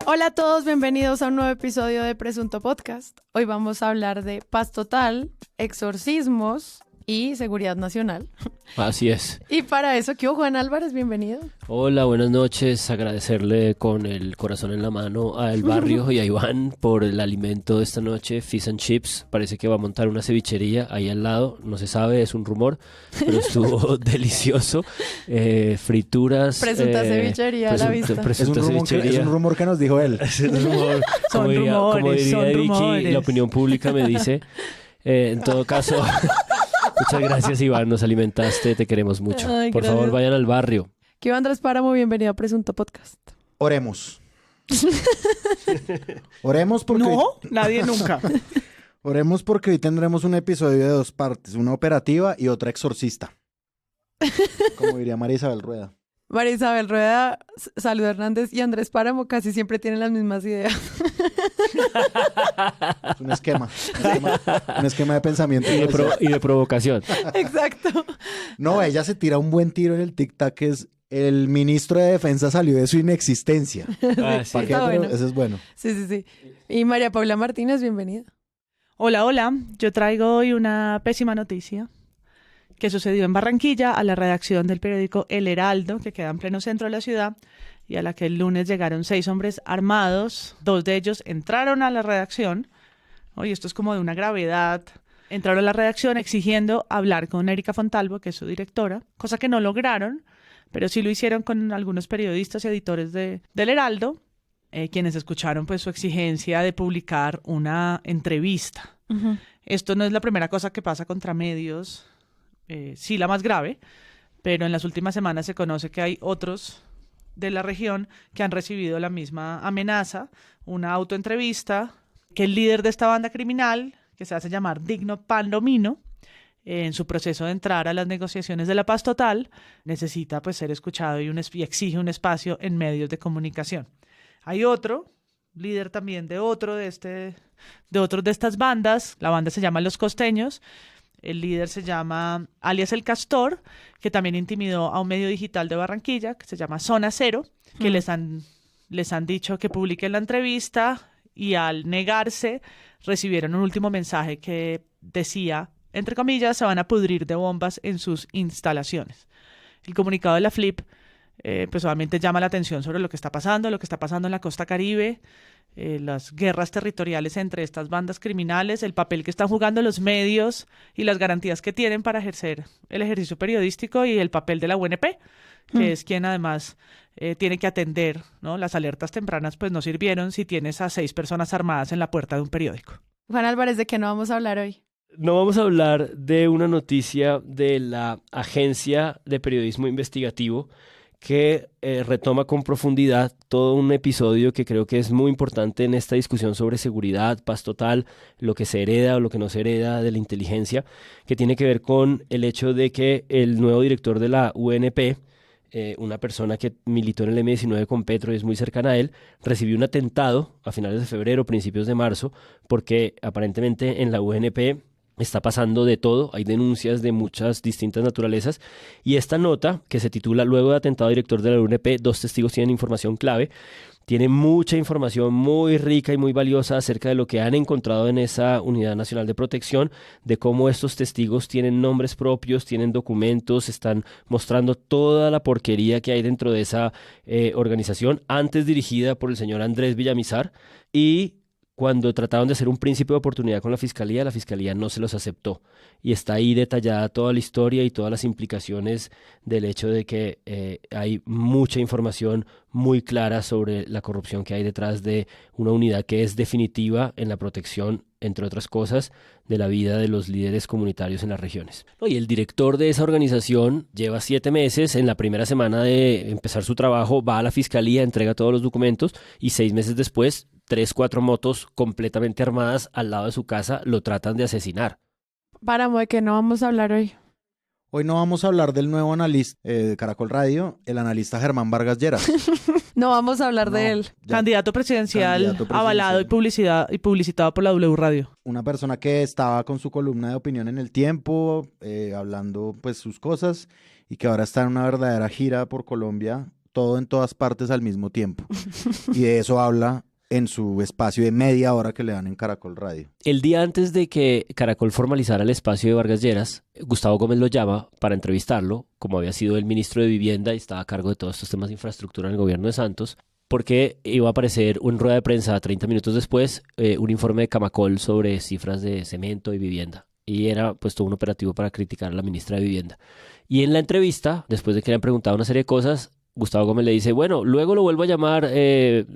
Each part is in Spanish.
Hola a todos, bienvenidos a un nuevo episodio de Presunto Podcast. Hoy vamos a hablar de paz total, exorcismos y seguridad nacional. Así es. Y para eso, ¿qué hubo, Juan Álvarez? Bienvenido. Hola, buenas noches. Agradecerle con el corazón en la mano a El Barrio y a Iván por el alimento de esta noche, Fish and Chips. Parece que va a montar una cevichería ahí al lado. No se sabe, es un rumor, pero estuvo delicioso. Frituras. Presunta cevichería a la vista. Es un rumor que nos dijo él. Es un rumor. Como diría Vicky, rumores. la opinión pública me dice. En todo caso... Muchas gracias, Iván, nos alimentaste, te queremos mucho. Ay, por gracias. favor, vayan al barrio. ¿Qué hubo, Andrés Páramo? Bienvenido a Presunto Podcast. Oremos. Oremos porque... No, nadie nunca. Oremos porque hoy tendremos un episodio de dos partes, una operativa y otra exorcista. Como diría María Isabel Rueda. María Isabel Rueda, Salud Hernández y Andrés Páramo casi siempre tienen las mismas ideas. Es un esquema de pensamiento. Y de provocación. Exacto. No, ella se tira un buen tiro en el tic-tac, que es el ministro de Defensa salió de su inexistencia. Ah, sí. ¿Para qué? Está Pero bueno. eso es bueno. Sí. Y María Paula Martínez, bienvenida. Hola. Yo traigo hoy una pésima noticia que sucedió en Barranquilla a la redacción del periódico El Heraldo, que queda en pleno centro de la ciudad, y a la que el lunes llegaron 6 hombres armados. 2 de ellos entraron a la redacción. Oye, esto es como de una gravedad. Entraron a la redacción exigiendo hablar con Erika Fontalvo, que es su directora, cosa que no lograron, pero sí lo hicieron con algunos periodistas y editores del Heraldo, quienes escucharon pues su exigencia de publicar una entrevista. Uh-huh. Esto no es la primera cosa que pasa contra medios, sí la más grave, pero en las últimas semanas se conoce que hay otros de la región que han recibido la misma amenaza, una autoentrevista, que el líder de esta banda criminal, que se hace llamar Digno Palomino, en su proceso de entrar a las negociaciones de la paz total, necesita pues ser escuchado y exige un espacio en medios de comunicación. Hay otro líder también de otro de estas bandas, la banda se llama Los Costeños. El líder se llama alias El Castor, que también intimidó a un medio digital de Barranquilla, que se llama Zona Cero, que les han dicho que publiquen la entrevista y al negarse recibieron un último mensaje que decía, entre comillas, se van a pudrir de bombas en sus instalaciones. El comunicado de la FLIP pues obviamente llama la atención sobre lo que está pasando en la costa Caribe, las guerras territoriales entre estas bandas criminales, el papel que están jugando los medios y las garantías que tienen para ejercer el ejercicio periodístico y el papel de la UNP, que es quien además tiene que atender, ¿no? Las alertas tempranas pues no sirvieron si tienes a 6 personas armadas en la puerta de un periódico. Juan Álvarez, ¿de qué no vamos a hablar hoy? No vamos a hablar de una noticia de la Agencia de Periodismo Investigativo que retoma con profundidad todo un episodio que creo que es muy importante en esta discusión sobre seguridad, paz total, lo que se hereda o lo que no se hereda de la inteligencia, que tiene que ver con el hecho de que el nuevo director de la UNP, una persona que militó en el M-19 con Petro y es muy cercana a él, recibió un atentado a finales de febrero, principios de marzo, porque aparentemente en la UNP está pasando de todo, hay denuncias de muchas distintas naturalezas y esta nota que se titula Luego de atentado director de la UNP, 2 testigos tienen información clave, tiene mucha información muy rica y muy valiosa acerca de lo que han encontrado en esa Unidad Nacional de Protección, de cómo estos testigos tienen nombres propios, tienen documentos, están mostrando toda la porquería que hay dentro de esa organización, antes dirigida por el señor Andrés Villamizar, y cuando trataron de hacer un principio de oportunidad con la Fiscalía no se los aceptó. Y está ahí detallada toda la historia y todas las implicaciones del hecho de que hay mucha información muy clara sobre la corrupción que hay detrás de una unidad que es definitiva en la protección, entre otras cosas, de la vida de los líderes comunitarios en las regiones. Y el director de esa organización lleva 7 meses, en la primera semana de empezar su trabajo, va a la Fiscalía, entrega todos los documentos y 6 meses después 3-4 motos completamente armadas al lado de su casa lo tratan de asesinar. Páramo, ¿de qué no vamos a hablar hoy? Hoy no vamos a hablar del nuevo analista de Caracol Radio, el analista Germán Vargas Lleras. No vamos a hablar de él. Candidato presidencial avalado y publicitado por la W Radio. Una persona que estaba con su columna de opinión en El Tiempo, hablando pues sus cosas, y que ahora está en una verdadera gira por Colombia, todo en todas partes al mismo tiempo. Y de eso habla en su espacio de media hora que le dan en Caracol Radio. El día antes de que Caracol formalizara el espacio de Vargas Lleras, Gustavo Gómez lo llama para entrevistarlo, como había sido el ministro de Vivienda y estaba a cargo de todos estos temas de infraestructura en el gobierno de Santos, porque iba a aparecer en rueda de prensa 30 minutos después un informe de Camacol sobre cifras de cemento y vivienda. Y era pues todo un operativo para criticar a la ministra de Vivienda. Y en la entrevista, después de que le han preguntado una serie de cosas, Gustavo Gómez le dice, bueno, luego lo vuelvo a llamar,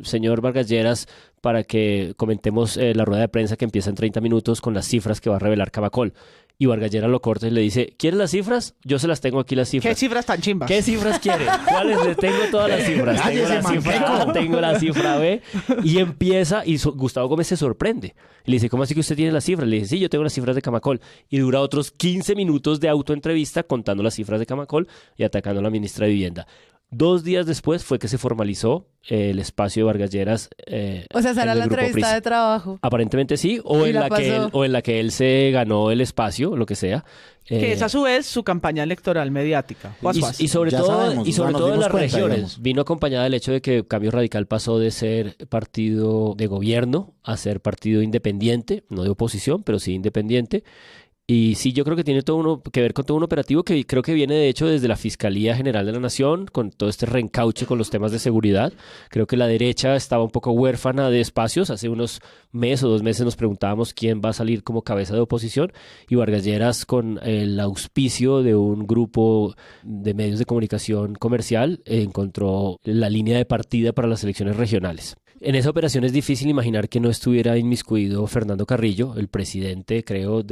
señor Vargas Lleras, para que comentemos la rueda de prensa que empieza en 30 minutos con las cifras que va a revelar Camacol. Y Vargas Lleras lo corta y le dice, ¿quieres las cifras? Yo se las tengo aquí las cifras. ¿Qué cifras tan chimbas? ¿Qué cifras quiere? ¿Cuáles? Le tengo todas las cifras. Tengo la cifra B. Y empieza, y Gustavo Gómez se sorprende. Y le dice, ¿cómo así que usted tiene las cifras? Le dice, sí, yo tengo las cifras de Camacol. Y dura otros 15 minutos de autoentrevista contando las cifras de Camacol y atacando a la ministra de Vivienda. 2 días después fue que se formalizó el espacio de Vargas Lleras. O sea, será en el la Grupo entrevista Prisa. de trabajo. Aparentemente sí, o Y en, la la que él, pasó. o en la que él se ganó el espacio, lo que sea. Que es a su vez su campaña electoral mediática. Y sobre Ya todo, sabemos, y sobre nos todo en dimos las cuenta, regiones. digamos. Vino acompañada del hecho de que Cambio Radical pasó de ser partido de gobierno a ser partido independiente, no de oposición, pero sí independiente. Y sí, yo creo que tiene que ver con todo un operativo que creo que viene de hecho desde la Fiscalía General de la Nación, con todo este reencauche con los temas de seguridad. Creo que la derecha estaba un poco huérfana de espacios. Hace unos meses o 2 meses nos preguntábamos quién va a salir como cabeza de oposición, y Vargas Lleras, con el auspicio de un grupo de medios de comunicación comercial, encontró la línea de partida para las elecciones regionales. En esa operación es difícil imaginar que no estuviera inmiscuido Fernando Carrillo, el presidente, creo,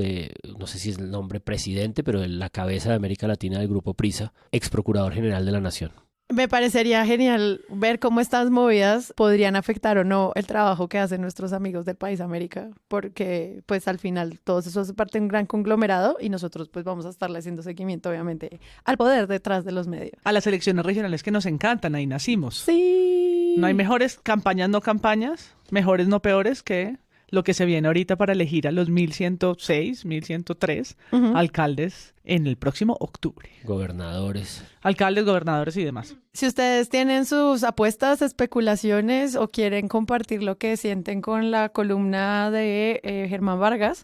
no sé si es el nombre presidente, pero la cabeza de América Latina del Grupo Prisa, ex procurador general de la Nación. Me parecería genial ver cómo estas movidas podrían afectar o no el trabajo que hacen nuestros amigos del País América, porque pues al final todo eso es parte de un gran conglomerado y nosotros pues vamos a estarle haciendo seguimiento obviamente al poder detrás de los medios. A las elecciones regionales que nos encantan, ahí nacimos. Sí. No hay mejores campañas, no campañas, mejores, no peores que lo que se viene ahorita para elegir a los 1106, 1103 Ujú. alcaldes en el próximo octubre. Gobernadores. Alcaldes, gobernadores y demás. Si ustedes tienen sus apuestas, especulaciones o quieren compartir lo que sienten con la columna de Germán Vargas,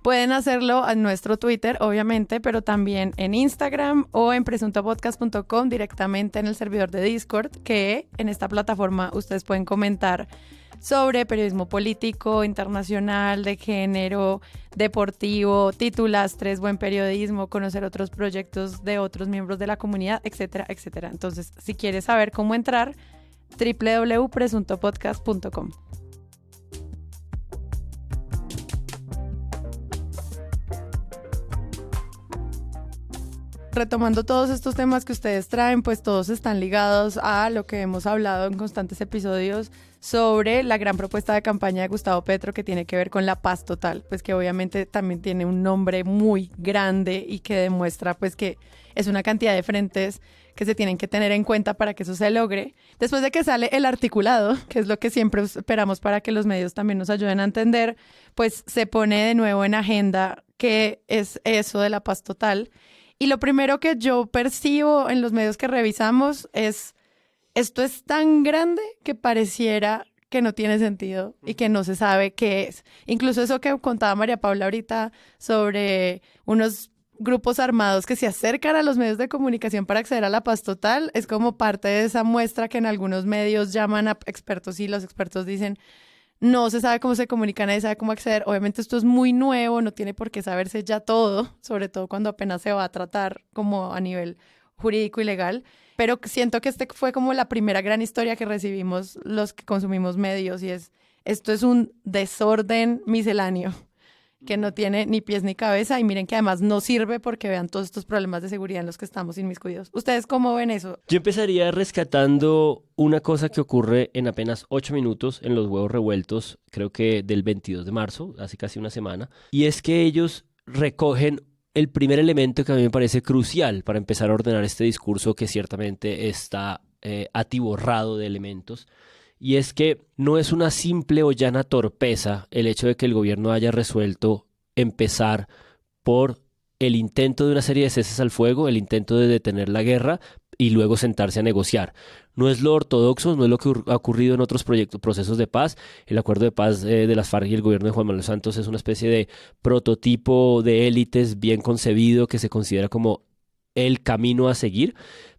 pueden hacerlo en nuestro Twitter, obviamente, pero también en Instagram o en presuntopodcast.com, directamente en el servidor de Discord, que en esta plataforma ustedes pueden comentar sobre periodismo político, internacional, de género, deportivo, titulastres, buen periodismo, conocer otros proyectos de otros miembros de la comunidad, etcétera, etcétera. Entonces, si quieres saber cómo entrar, www.presuntopodcast.com. Retomando todos estos temas que ustedes traen, pues todos están ligados a lo que hemos hablado en constantes episodios sobre la gran propuesta de campaña de Gustavo Petro que tiene que ver con la paz total, pues que obviamente también tiene un nombre muy grande y que demuestra pues que es una cantidad de frentes que se tienen que tener en cuenta para que eso se logre. Después de que sale el articulado, que es lo que siempre esperamos para que los medios también nos ayuden a entender, pues se pone de nuevo en agenda qué es eso de la paz total. Y lo primero que yo percibo en los medios que revisamos es, esto es tan grande que pareciera que no tiene sentido y que no se sabe qué es. Incluso eso que contaba María Paula ahorita sobre unos grupos armados que se acercan a los medios de comunicación para acceder a la paz total, es como parte de esa muestra que en algunos medios llaman a expertos y los expertos dicen, no se sabe cómo se comunica, nadie sabe cómo acceder. Obviamente esto es muy nuevo, no tiene por qué saberse ya todo, sobre todo cuando apenas se va a tratar como a nivel jurídico y legal. Pero siento que este fue como la primera gran historia que recibimos los que consumimos medios y esto es un desorden misceláneo que no tiene ni pies ni cabeza y miren que además no sirve porque vean todos estos problemas de seguridad en los que estamos inmiscuidos. ¿Ustedes cómo ven eso? Yo empezaría rescatando una cosa que ocurre en apenas 8 minutos en los huevos revueltos, creo que del 22 de marzo, hace casi una semana, y es que ellos recogen el primer elemento que a mí me parece crucial para empezar a ordenar este discurso que ciertamente está atiborrado de elementos. Y es que no es una simple o llana torpeza el hecho de que el gobierno haya resuelto empezar por el intento de una serie de ceses al fuego, el intento de detener la guerra, y luego sentarse a negociar. No es lo ortodoxo, no es lo que ha ocurrido en otros procesos de paz. El acuerdo de paz de las FARC y el gobierno de Juan Manuel Santos es una especie de prototipo de élites bien concebido que se considera como el camino a seguir.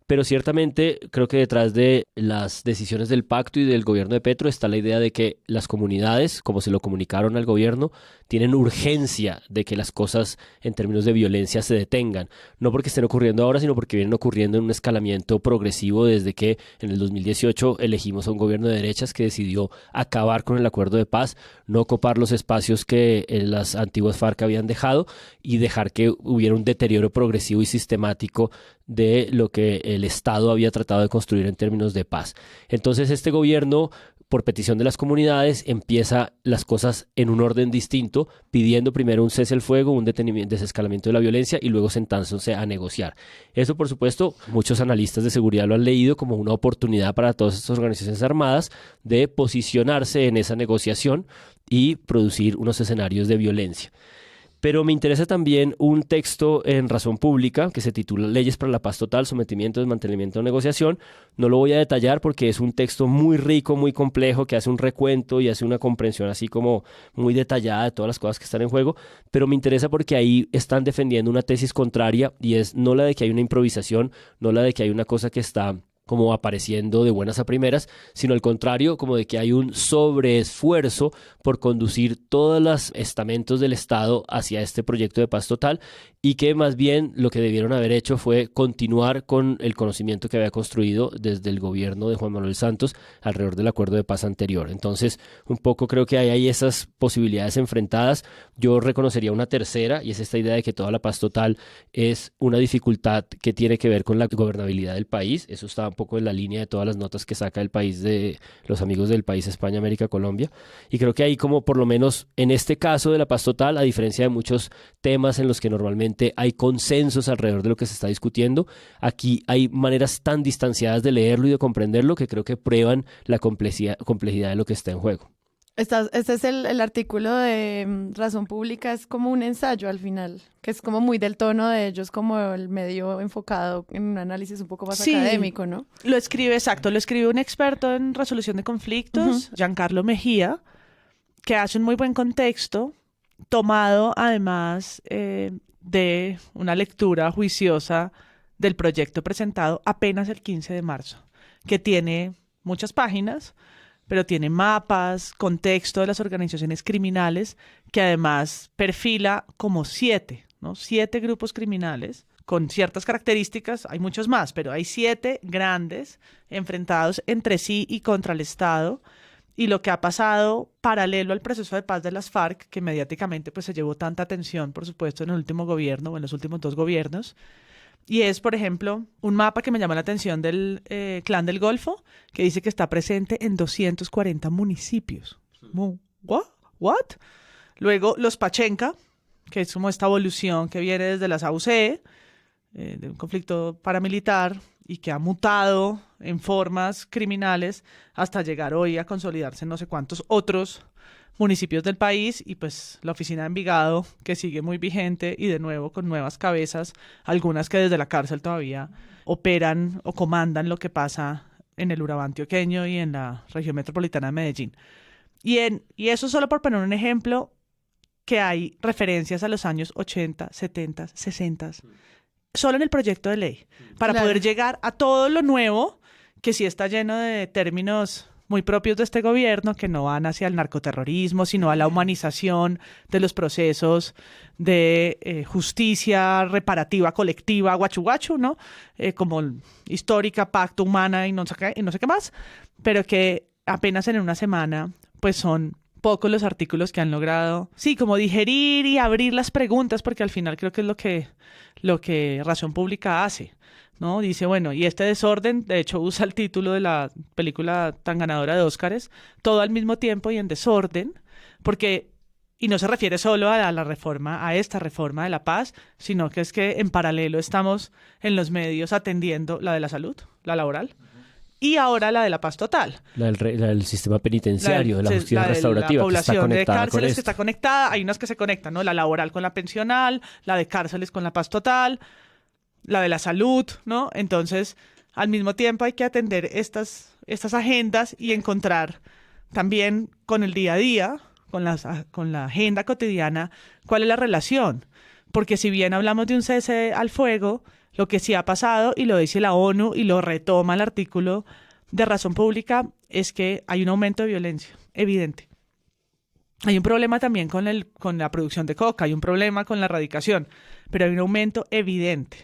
Pero ciertamente creo que detrás de las decisiones del pacto y del gobierno de Petro está la idea de que las comunidades, como se lo comunicaron al gobierno, tienen urgencia de que las cosas en términos de violencia se detengan. No porque estén ocurriendo ahora, sino porque vienen ocurriendo en un escalamiento progresivo desde que en el 2018 elegimos a un gobierno de derechas que decidió acabar con el acuerdo de paz, no ocupar los espacios que las antiguas FARC habían dejado y dejar que hubiera un deterioro progresivo y sistemático de lo que el Estado había tratado de construir en términos de paz. Entonces este gobierno, por petición de las comunidades, empieza las cosas en un orden distinto, pidiendo primero un cese al fuego, un desescalamiento de la violencia y luego sentándose a negociar. Eso, por supuesto, muchos analistas de seguridad lo han leído como una oportunidad para todas estas organizaciones armadas de posicionarse en esa negociación y producir unos escenarios de violencia. Pero me interesa también un texto en Razón Pública que se titula Leyes para la Paz Total, Sometimiento, Desmantelamiento o Negociación. No lo voy a detallar porque es un texto muy rico, muy complejo, que hace un recuento y hace una comprensión así como muy detallada de todas las cosas que están en juego, pero me interesa porque ahí están defendiendo una tesis contraria y es no la de que hay una improvisación, no la de que hay una cosa que está como apareciendo de buenas a primeras, sino al contrario, como de que hay un sobreesfuerzo por conducir todos los estamentos del Estado hacia este proyecto de paz total y que más bien lo que debieron haber hecho fue continuar con el conocimiento que había construido desde el gobierno de Juan Manuel Santos alrededor del acuerdo de paz anterior. Entonces, un poco creo que hay esas posibilidades enfrentadas. Yo reconocería una tercera y es esta idea de que toda la paz total es una dificultad que tiene que ver con la gobernabilidad del país. Eso está un poco en la línea de todas las notas que saca el país de los amigos del país España, América, Colombia. Y creo que ahí como por lo menos en este caso de la paz total, a diferencia de muchos temas en los que normalmente hay consensos alrededor de lo que se está discutiendo, aquí hay maneras tan distanciadas de leerlo y de comprenderlo que creo que prueban la complejidad de lo que está en juego. Este es el artículo de Razón Pública, es como un ensayo al final, que es como muy del tono de ellos, como el medio enfocado en un análisis un poco más académico, ¿no? Lo escribe un experto en resolución de conflictos, Giancarlo Mejía, que hace un muy buen contexto, tomado además de una lectura juiciosa del proyecto presentado apenas el 15 de marzo, que tiene muchas páginas, pero tiene mapas, contexto de las organizaciones criminales, que además perfila como 7 grupos criminales con ciertas características. Hay muchos más, pero hay 7 grandes enfrentados entre sí y contra el Estado. Y lo que ha pasado paralelo al proceso de paz de las FARC, que mediáticamente pues, se llevó tanta atención, por supuesto, en el último gobierno o en los últimos 2 gobiernos. Y es, por ejemplo, un mapa que me llama la atención del Clan del Golfo, que dice que está presente en 240 municipios. ¿What? Luego, los Pachenca, que es como esta evolución que viene desde las AUC, de un conflicto paramilitar, y que ha mutado en formas criminales hasta llegar hoy a consolidarse en no sé cuántos otros municipios del país, y pues la oficina de Envigado, que sigue muy vigente y de nuevo con nuevas cabezas, algunas que desde la cárcel todavía operan o comandan lo que pasa en el Urabá antioqueño y en la región metropolitana de Medellín. Y eso solo por poner un ejemplo, que hay referencias a los años 80, 70, 60, solo en el proyecto de ley, para poder llegar a todo lo nuevo, que sí está lleno de términos muy propios de este gobierno, que no van hacia el narcoterrorismo, sino a la humanización de los procesos de justicia reparativa colectiva, guachu, ¿no? Como histórica, pacto, humana y no sé qué más, pero que apenas en una semana, pues son pocos los artículos que han logrado, sí, como digerir y abrir las preguntas, porque al final creo que es lo que Razón Pública hace, ¿no? Dice, bueno, y este desorden, de hecho usa el título de la película tan ganadora de Óscares, todo al mismo tiempo y en desorden, porque, y no se refiere solo a la reforma, a esta reforma de la paz, sino que es que en paralelo estamos en los medios atendiendo la de la salud, la laboral, y ahora la de la paz total. La del sistema penitenciario, de la justicia restaurativa, la población que está conectada de cárceles con que está conectada. Hay unas que se conectan, ¿no? La laboral con la pensional, la de cárceles con la paz total, la de la salud, ¿no? Entonces, al mismo tiempo hay que atender estas agendas y encontrar también con el día a día, con la agenda cotidiana, cuál es la relación. Porque si bien hablamos de un cese al fuego, lo que sí ha pasado, y lo dice la ONU y lo retoma el artículo de Razón Pública, es que hay un aumento de violencia evidente. Hay un problema también con la producción de coca, hay un problema con la erradicación, pero hay un aumento evidente.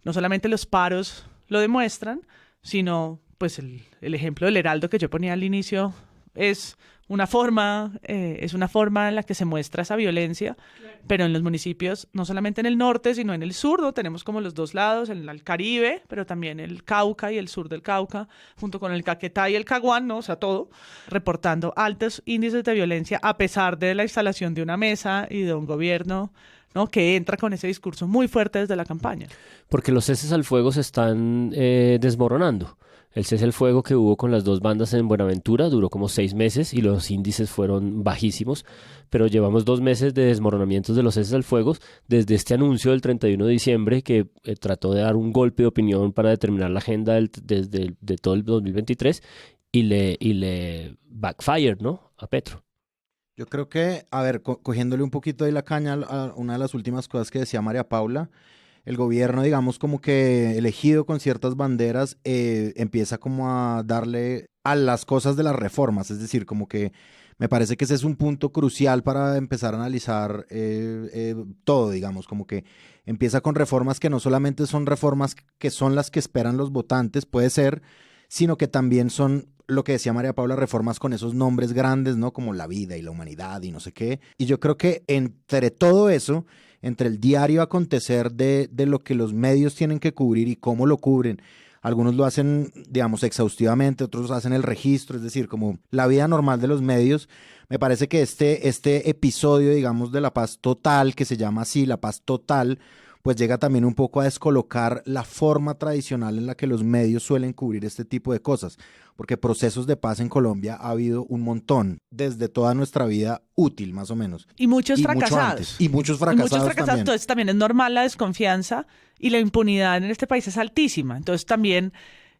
No solamente los paros lo demuestran, sino pues el ejemplo del Heraldo que yo ponía al inicio es una forma en la que se muestra esa violencia, pero en los municipios, no solamente en el norte, sino en el sur, ¿no? Tenemos como los dos lados, el Caribe, pero también el Cauca y el sur del Cauca, junto con el Caquetá y el Caguán, ¿no? O sea, todo, reportando altos índices de violencia a pesar de la instalación de una mesa y de un gobierno, ¿no? Que entra con ese discurso muy fuerte desde la campaña. Porque los ceses al fuego se están desmoronando. El cese al fuego que hubo con las dos bandas en Buenaventura duró como 6 meses y los índices fueron bajísimos, pero llevamos 2 meses de desmoronamientos de los ceses al fuego desde este anuncio del 31 de diciembre que trató de dar un golpe de opinión para determinar la agenda de todo el 2023 y le backfired, ¿no? A Petro. Yo creo que, a ver, cogiéndole un poquito de la caña a una de las últimas cosas que decía María Paula, el gobierno, digamos, como que elegido con ciertas banderas, empieza como a darle a las cosas de las reformas, es decir, como que me parece que ese es un punto crucial para empezar a analizar todo, digamos, como que empieza con reformas que no solamente son reformas que son las que esperan los votantes, puede ser, sino que también son lo que decía María Paula, reformas con esos nombres grandes, ¿no? Como la vida y la humanidad y no sé qué. Y yo creo que entre todo eso, entre el diario acontecer de lo que los medios tienen que cubrir y cómo lo cubren, algunos lo hacen, digamos, exhaustivamente, otros hacen el registro, es decir, como la vida normal de los medios. Me parece que este episodio, digamos, de La Paz Total, que se llama así, La Paz Total, pues llega también un poco a descolocar la forma tradicional en la que los medios suelen cubrir este tipo de cosas, porque procesos de paz en Colombia ha habido un montón, desde toda nuestra vida útil, más o menos. Y muchos fracasados. Mucho antes, y muchos fracasados también. Entonces también es normal la desconfianza y la impunidad en este país es altísima. Entonces también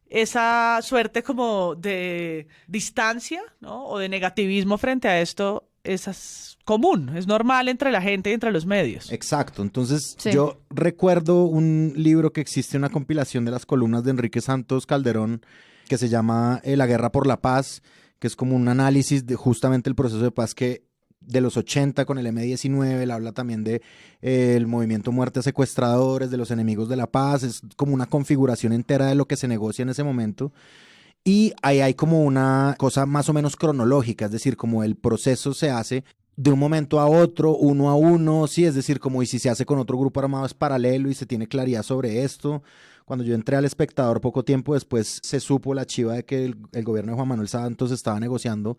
esa suerte como de distancia, ¿no? O de negativismo frente a esto es común, es normal entre la gente y entre los medios. Exacto, entonces Sí. yo recuerdo un libro que existe, una compilación de las columnas de Enrique Santos Calderón, que se llama La Guerra por la Paz, que es como un análisis de justamente el proceso de paz que de los 80 con el M-19, él habla también de el movimiento Muerte a Secuestradores, de los enemigos de la paz, es como una configuración entera de lo que se negocia en ese momento. Y ahí hay como una cosa más o menos cronológica, es decir, como el proceso se hace de un momento a otro, uno a uno, sí, es decir, como y si se hace con otro grupo armado es paralelo y se tiene claridad sobre esto. Cuando yo entré al Espectador poco tiempo después se supo la chiva de que el gobierno de Juan Manuel Santos estaba negociando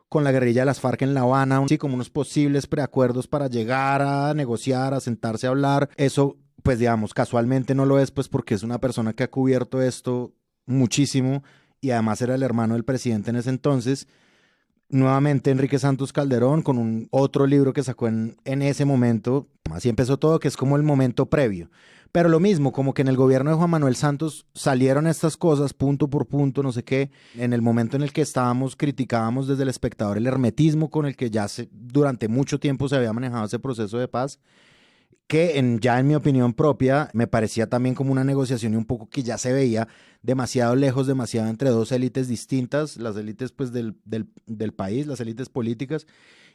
con la guerrilla de las FARC en La Habana, sí, como unos posibles preacuerdos para llegar a negociar, a sentarse a hablar. Eso, pues digamos, casualmente no lo es, pues porque es una persona que ha cubierto esto muchísimo y además era el hermano del presidente en ese entonces. Nuevamente Enrique Santos Calderón con un otro libro que sacó en ese momento. Así empezó todo, que es como el momento previo. Pero lo mismo, como que en el gobierno de Juan Manuel Santos salieron estas cosas punto por punto, no sé qué. En el momento en el que estábamos, criticábamos desde El Espectador el hermetismo con el que ya durante mucho tiempo se había manejado ese proceso de paz, que ya en mi opinión propia me parecía también como una negociación y un poco que ya se veía demasiado lejos, demasiado entre dos élites distintas, las élites pues del país, las élites políticas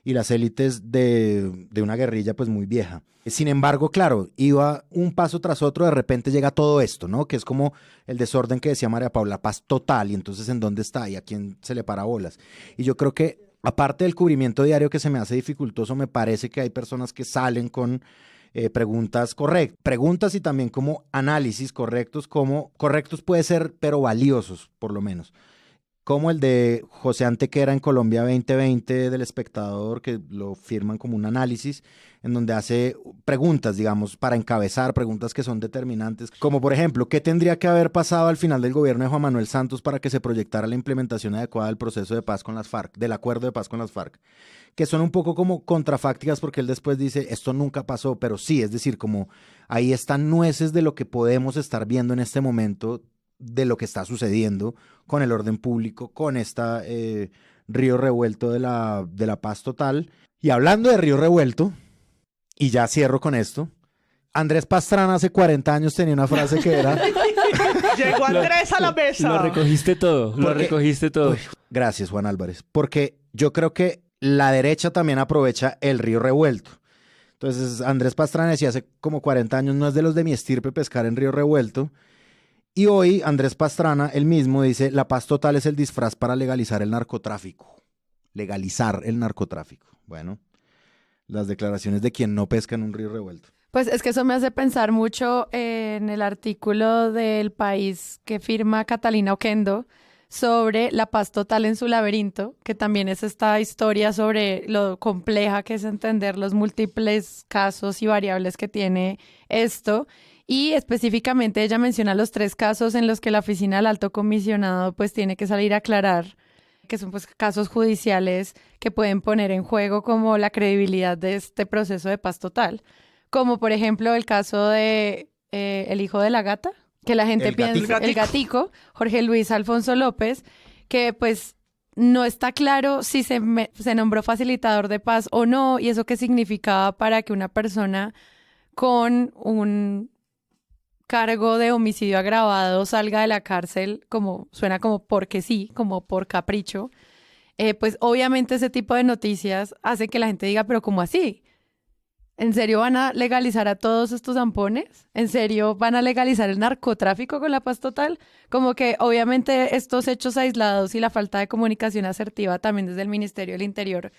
y las élites de una guerrilla pues muy vieja. Sin embargo, claro, iba un paso tras otro, de repente llega todo esto, ¿no? Que es como el desorden que decía María Paula, paz total, y entonces ¿en dónde está? ¿Y a quién se le para bolas? Y yo creo que aparte del cubrimiento diario que se me hace dificultoso, me parece que hay personas que salen con preguntas correctas, preguntas y también como análisis correctos puede ser, pero valiosos por lo menos, como el de José Antequera en Colombia 2020 del Espectador, que lo firman como un análisis en donde hace preguntas, digamos, para encabezar, preguntas que son determinantes, como por ejemplo, ¿qué tendría que haber pasado al final del gobierno de Juan Manuel Santos para que se proyectara la implementación adecuada del proceso de paz con las FARC, del acuerdo de paz con las FARC? Que son un poco como contrafácticas porque él después dice, esto nunca pasó, pero sí, es decir, como ahí están nueces de lo que podemos estar viendo en este momento de lo que está sucediendo con el orden público, con esta río revuelto de la paz total. Y hablando de río revuelto, y ya cierro con esto, Andrés Pastrana hace 40 años tenía una frase que era... Llegó Andrés a la mesa. Lo recogiste todo, lo recogiste todo. Uy, gracias, Juan Álvarez. Porque yo creo que la derecha también aprovecha el río revuelto. Entonces, Andrés Pastrana decía hace como 40 años, no es de los de mi estirpe pescar en río revuelto. Y hoy Andrés Pastrana, él mismo, dice, la paz total es el disfraz para legalizar el narcotráfico. Legalizar el narcotráfico. Bueno, las declaraciones de quien no pesca en un río revuelto. Pues es que eso me hace pensar mucho en el artículo del País que firma Catalina Oquendo sobre la paz total en su laberinto, que también es esta historia sobre lo compleja que es entender los múltiples casos y variables que tiene esto. Y específicamente ella menciona los 3 casos en los que la oficina del alto comisionado pues tiene que salir a aclarar, que son pues casos judiciales que pueden poner en juego como la credibilidad de este proceso de paz total. Como por ejemplo el caso de el hijo de la gata, que la gente piensa, el gatico, Jorge Luis Alfonso López, que pues no está claro si se nombró facilitador de paz o no, y eso qué significaba para que una persona con un cargo de homicidio agravado salga de la cárcel, como suena como porque sí, como por capricho. Pues obviamente ese tipo de noticias hace que la gente diga, pero ¿cómo así? ¿En serio van a legalizar a todos estos zampones? ¿En serio van a legalizar el narcotráfico con la paz total? Como que obviamente estos hechos aislados y la falta de comunicación asertiva también desde el Ministerio del Interior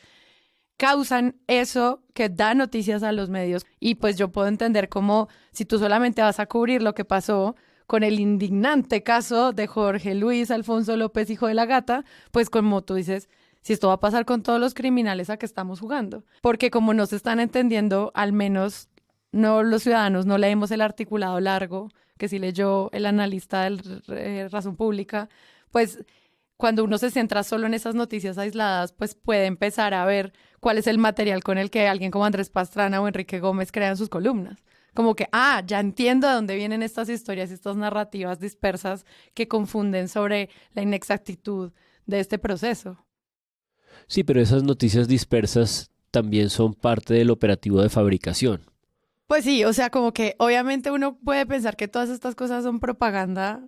causan eso que da noticias a los medios. Y pues yo puedo entender cómo si tú solamente vas a cubrir lo que pasó con el indignante caso de Jorge Luis Alfonso López, hijo de la gata, pues como tú dices, si esto va a pasar con todos los criminales a que estamos jugando. Porque como no se están entendiendo, al menos no los ciudadanos no leemos el articulado largo que sí leyó el analista de Razón Pública, pues cuando uno se centra solo en esas noticias aisladas, pues puede empezar a ver cuál es el material con el que alguien como Andrés Pastrana o Enrique Gómez crean sus columnas. Como que, ya entiendo de dónde vienen estas historias, estas narrativas dispersas que confunden sobre la inexactitud de este proceso. Sí, pero esas noticias dispersas también son parte del operativo de fabricación. Pues sí, o sea, como que obviamente uno puede pensar que todas estas cosas son propaganda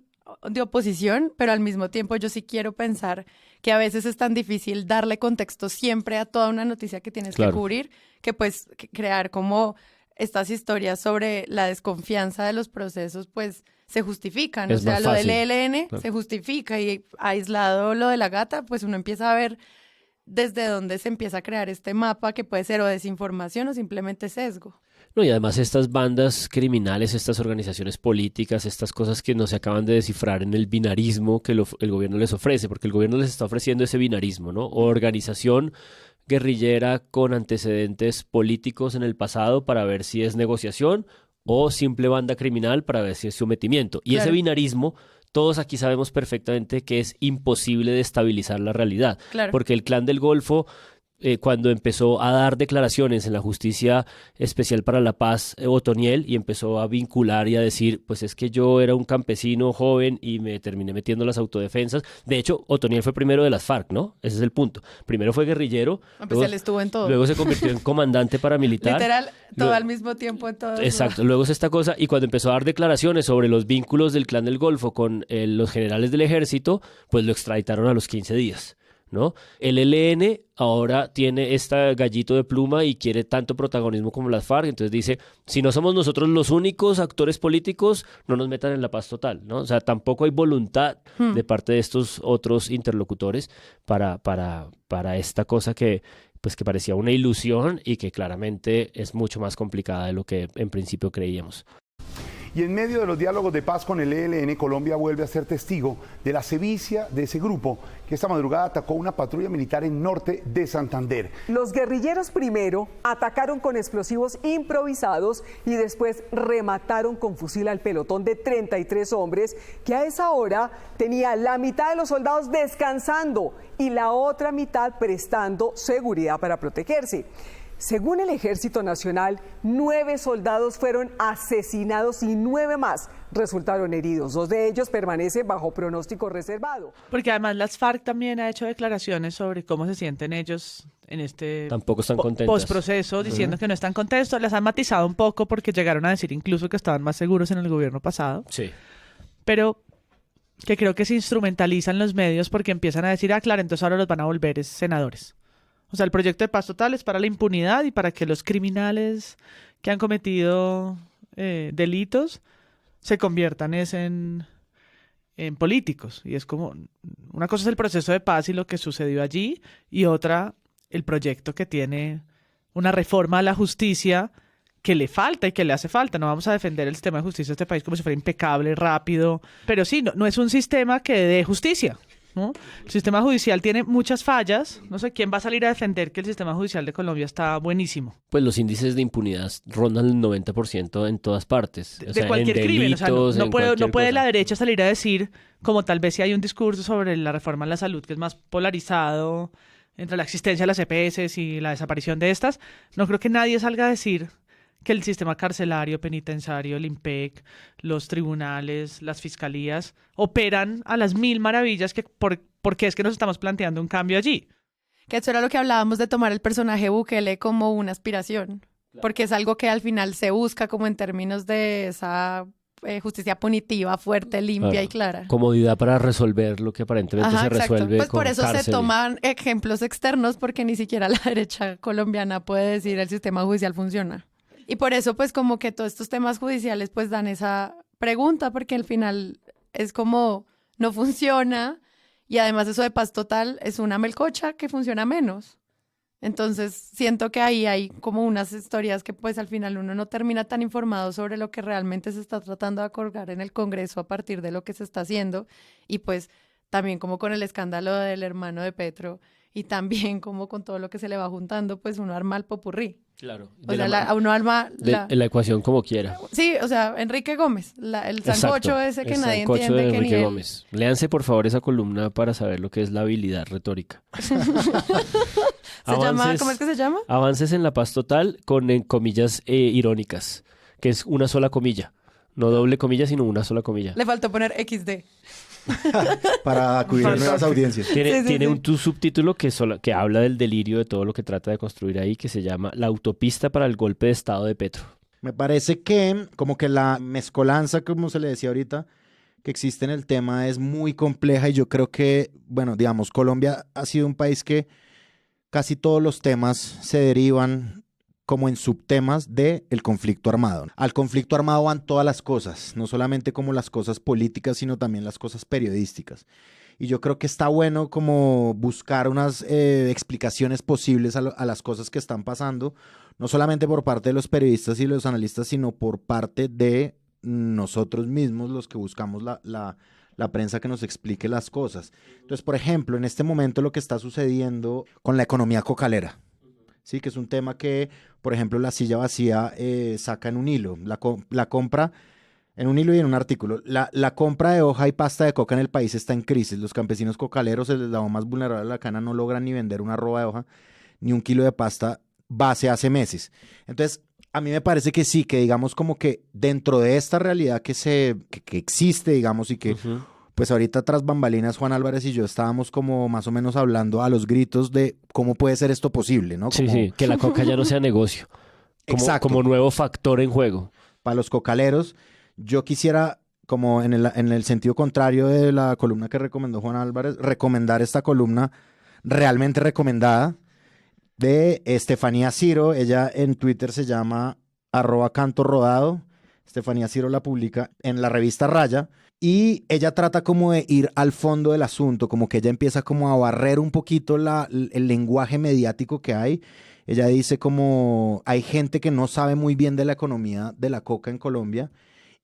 de oposición, pero al mismo tiempo yo sí quiero pensar que a veces es tan difícil darle contexto siempre a toda una noticia que tienes que cubrir, que pues crear como estas historias sobre la desconfianza de los procesos, pues se justifican. O sea, lo del ELN se justifica y aislado lo de la gata, pues uno empieza a ver desde dónde se empieza a crear este mapa que puede ser o desinformación o simplemente sesgo. No, y además estas bandas criminales, estas organizaciones políticas, estas cosas que no se acaban de descifrar en el binarismo que el gobierno les ofrece, porque el gobierno les está ofreciendo ese binarismo, ¿no? Organización guerrillera con antecedentes políticos en el pasado para ver si es negociación o simple banda criminal para ver si es sometimiento. Y ese binarismo, todos aquí sabemos perfectamente que es imposible de estabilizar la realidad, porque el Clan del Golfo, cuando empezó a dar declaraciones en la Justicia Especial para la Paz, Otoniel, y empezó a vincular y a decir, pues es que yo era un campesino joven y me terminé metiendo en las autodefensas. De hecho, Otoniel fue primero de las FARC, ¿no? Ese es el punto. Primero fue guerrillero. Pues él estuvo en todo. Luego se convirtió en comandante paramilitar. Literal, todo al mismo tiempo en todo. Exacto. Luego es esta cosa, y cuando empezó a dar declaraciones sobre los vínculos del Clan del Golfo con los generales del ejército, pues lo extraditaron a los 15 días. ¿No? El ELN ahora tiene este gallito de pluma y quiere tanto protagonismo como las FARC, entonces dice, si no somos nosotros los únicos actores políticos, no nos metan en la paz total, ¿no? O sea, tampoco hay voluntad de parte de estos otros interlocutores para esta cosa que parecía una ilusión y que claramente es mucho más complicada de lo que en principio creíamos. Y en medio de los diálogos de paz con el ELN, Colombia vuelve a ser testigo de la sevicia de ese grupo que esta madrugada atacó una patrulla militar en norte de Santander. Los guerrilleros primero atacaron con explosivos improvisados y después remataron con fusil al pelotón de 33 hombres que a esa hora tenía la mitad de los soldados descansando y la otra mitad prestando seguridad para protegerse. Según el Ejército Nacional, 9 soldados fueron asesinados y 9 más resultaron heridos. 2 de ellos permanecen bajo pronóstico reservado. Porque además las FARC también ha hecho declaraciones sobre cómo se sienten ellos en este Tampoco están contentas. postproceso, diciendo que no están contentos. Las han matizado un poco porque llegaron a decir incluso que estaban más seguros en el gobierno pasado. Sí. Pero que creo que se instrumentalizan los medios porque empiezan a decir, claro, entonces ahora los van a volver senadores. O sea, el proyecto de paz total es para la impunidad y para que los criminales que han cometido delitos se conviertan en políticos. Y es como, una cosa es el proceso de paz y lo que sucedió allí, y otra, el proyecto que tiene una reforma a la justicia que le falta y que le hace falta. No vamos a defender el sistema de justicia de este país como si fuera impecable, rápido, pero sí, no es un sistema que dé justicia, ¿no? El sistema judicial tiene muchas fallas. No sé quién va a salir a defender que el sistema judicial de Colombia está buenísimo. Pues los índices de impunidad rondan el 90% en todas partes. O sea, De cualquier en crimen. O sea, delitos, no en puede cualquier la cosa. derecha salir a decir, como tal vez si hay un discurso sobre la reforma a la salud que es más polarizado entre la existencia de las EPS y la desaparición de estas. No creo que nadie salga a decir que el sistema carcelario, penitenciario, el IMPEC, los tribunales, las fiscalías operan a las mil maravillas porque es que nos estamos planteando un cambio allí. Que eso era lo que hablábamos de tomar el personaje Bukele como una aspiración, porque es algo que al final se busca como en términos de esa justicia punitiva, fuerte, limpia Claro. y clara. Comodidad para resolver lo que aparentemente Ajá, se exacto. resuelve Pues con por eso cárcel. se toman ejemplos externos, porque ni siquiera la derecha colombiana puede decir el sistema judicial funciona. Y por eso pues como que todos estos temas judiciales pues dan esa pregunta, porque al final es como no funciona, y además eso de paz total es una melcocha que funciona menos. Entonces siento que ahí hay como unas historias que pues al final uno no termina tan informado sobre lo que realmente se está tratando de acordar en el Congreso a partir de lo que se está haciendo, y pues también como con el escándalo del hermano de Petro, y también como con todo lo que se le va juntando, pues uno arma el popurrí. Claro. O sea, uno arma la ecuación como quiera. Sí, o sea, Enrique Gómez, el sancocho Exacto, ese que el nadie sancocho entiende de que Enrique ni él. Gómez. Léanse por favor esa columna para saber lo que es la habilidad retórica. Se llama, ¿cómo es que se llama? Avances en la paz total con en comillas irónicas, que es una sola comilla. No doble comilla, sino una sola comilla. Le faltó poner XD. Para acudir a nuevas audiencias. Tiene un subtítulo que habla del delirio de todo lo que trata de construir ahí, que se llama La autopista para el golpe de estado de Petro. Me parece que como que la mezcolanza, como se le decía ahorita, que existe en el tema es muy compleja, y yo creo que, bueno, digamos, Colombia ha sido un país que casi todos los temas se derivan como en subtemas del conflicto armado. Al conflicto armado van todas las cosas, no solamente como las cosas políticas, sino también las cosas periodísticas. Y yo creo que está bueno como buscar unas explicaciones posibles a las cosas que están pasando, no solamente por parte de los periodistas y los analistas, sino por parte de nosotros mismos, los que buscamos la prensa que nos explique las cosas. Entonces, por ejemplo, en este momento lo que está sucediendo con la economía cocalera, sí, que es un tema que, por ejemplo, La Silla Vacía saca en un hilo, la compra en un hilo y en un artículo. La compra de hoja y pasta de coca en el país está en crisis. Los campesinos cocaleros, el eslabón más vulnerable de la cana, no logran ni vender una roba de hoja ni un kilo de pasta base hace meses. Entonces, a mí me parece que sí, que digamos como que dentro de esta realidad que existe, digamos, y que pues ahorita tras bambalinas Juan Álvarez y yo estábamos como más o menos hablando a los gritos de cómo puede ser esto posible, ¿no? Sí, Como, sí, que la coca ya no sea negocio. Exacto. Como nuevo factor en juego. Para los cocaleros, yo quisiera, como en el sentido contrario de la columna que recomendó Juan Álvarez, recomendar esta columna realmente recomendada de Estefanía Ciro. Ella en Twitter se llama @cantorodado. Estefanía Ciro la publica en la revista Raya, y ella trata como de ir al fondo del asunto, como que ella empieza como a barrer un poquito el lenguaje mediático que hay. Ella dice como hay gente que no sabe muy bien de la economía de la coca en Colombia,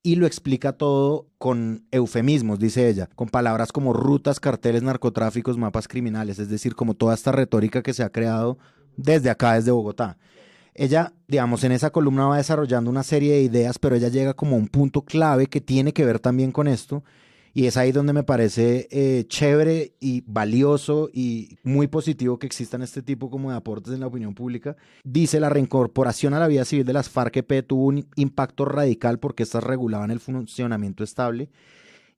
y lo explica todo con eufemismos, dice ella, con palabras como rutas, carteles, narcotráficos, mapas criminales, es decir, como toda esta retórica que se ha creado desde acá, desde Bogotá. Ella, digamos, en esa columna va desarrollando una serie de ideas, pero ella llega como a un punto clave que tiene que ver también con esto, Y es ahí donde me parece chévere y valioso y muy positivo que existan este tipo como de aportes en la opinión pública. Dice, la reincorporación a la vida civil de las FARC-EP tuvo un impacto radical porque estas regulaban el funcionamiento estable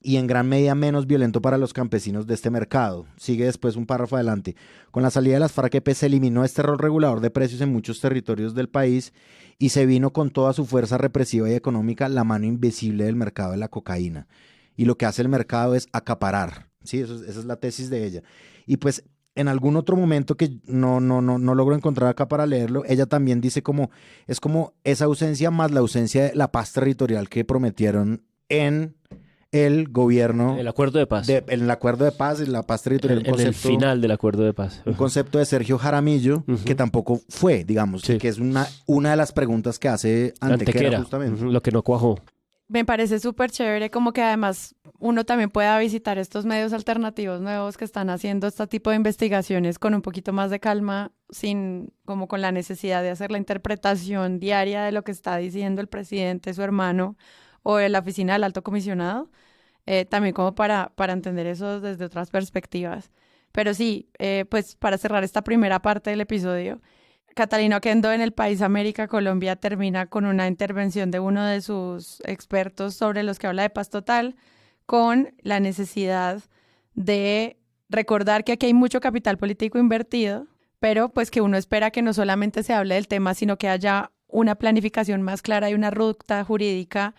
y en gran medida menos violento para los campesinos de este mercado. Sigue después un párrafo adelante. Con la salida de las FARC-EP se eliminó este rol regulador de precios en muchos territorios del país y se vino con toda su fuerza represiva y económica la mano invisible del mercado de la cocaína. Y lo que hace el mercado es acaparar, ¿sí? Esa es la tesis de ella. Y pues en algún otro momento que no logro encontrar acá para leerlo, ella también dice como, es como esa ausencia más la ausencia de la paz territorial que prometieron en el gobierno. El acuerdo de paz. En el acuerdo de paz y la paz territorial. En el final del acuerdo de paz. Un concepto de Sergio Jaramillo que tampoco fue, digamos, Sí. que es una de las preguntas que hace Antequera justamente. Lo que no cuajó. Me parece súper chévere como que además uno también pueda visitar estos medios alternativos nuevos que están haciendo este tipo de investigaciones con un poquito más de calma, sin como con la necesidad de hacer la interpretación diaria de lo que está diciendo el presidente, su hermano o la oficina del alto comisionado, también como para entender eso desde otras perspectivas. Pero sí, pues para cerrar esta primera parte del episodio, Catalina Oquendo en El País América Colombia termina con una intervención de uno de sus expertos sobre los que habla de paz total, con la necesidad de recordar que aquí hay mucho capital político invertido, pero pues que uno espera que no solamente se hable del tema, sino que haya una planificación más clara y una ruta jurídica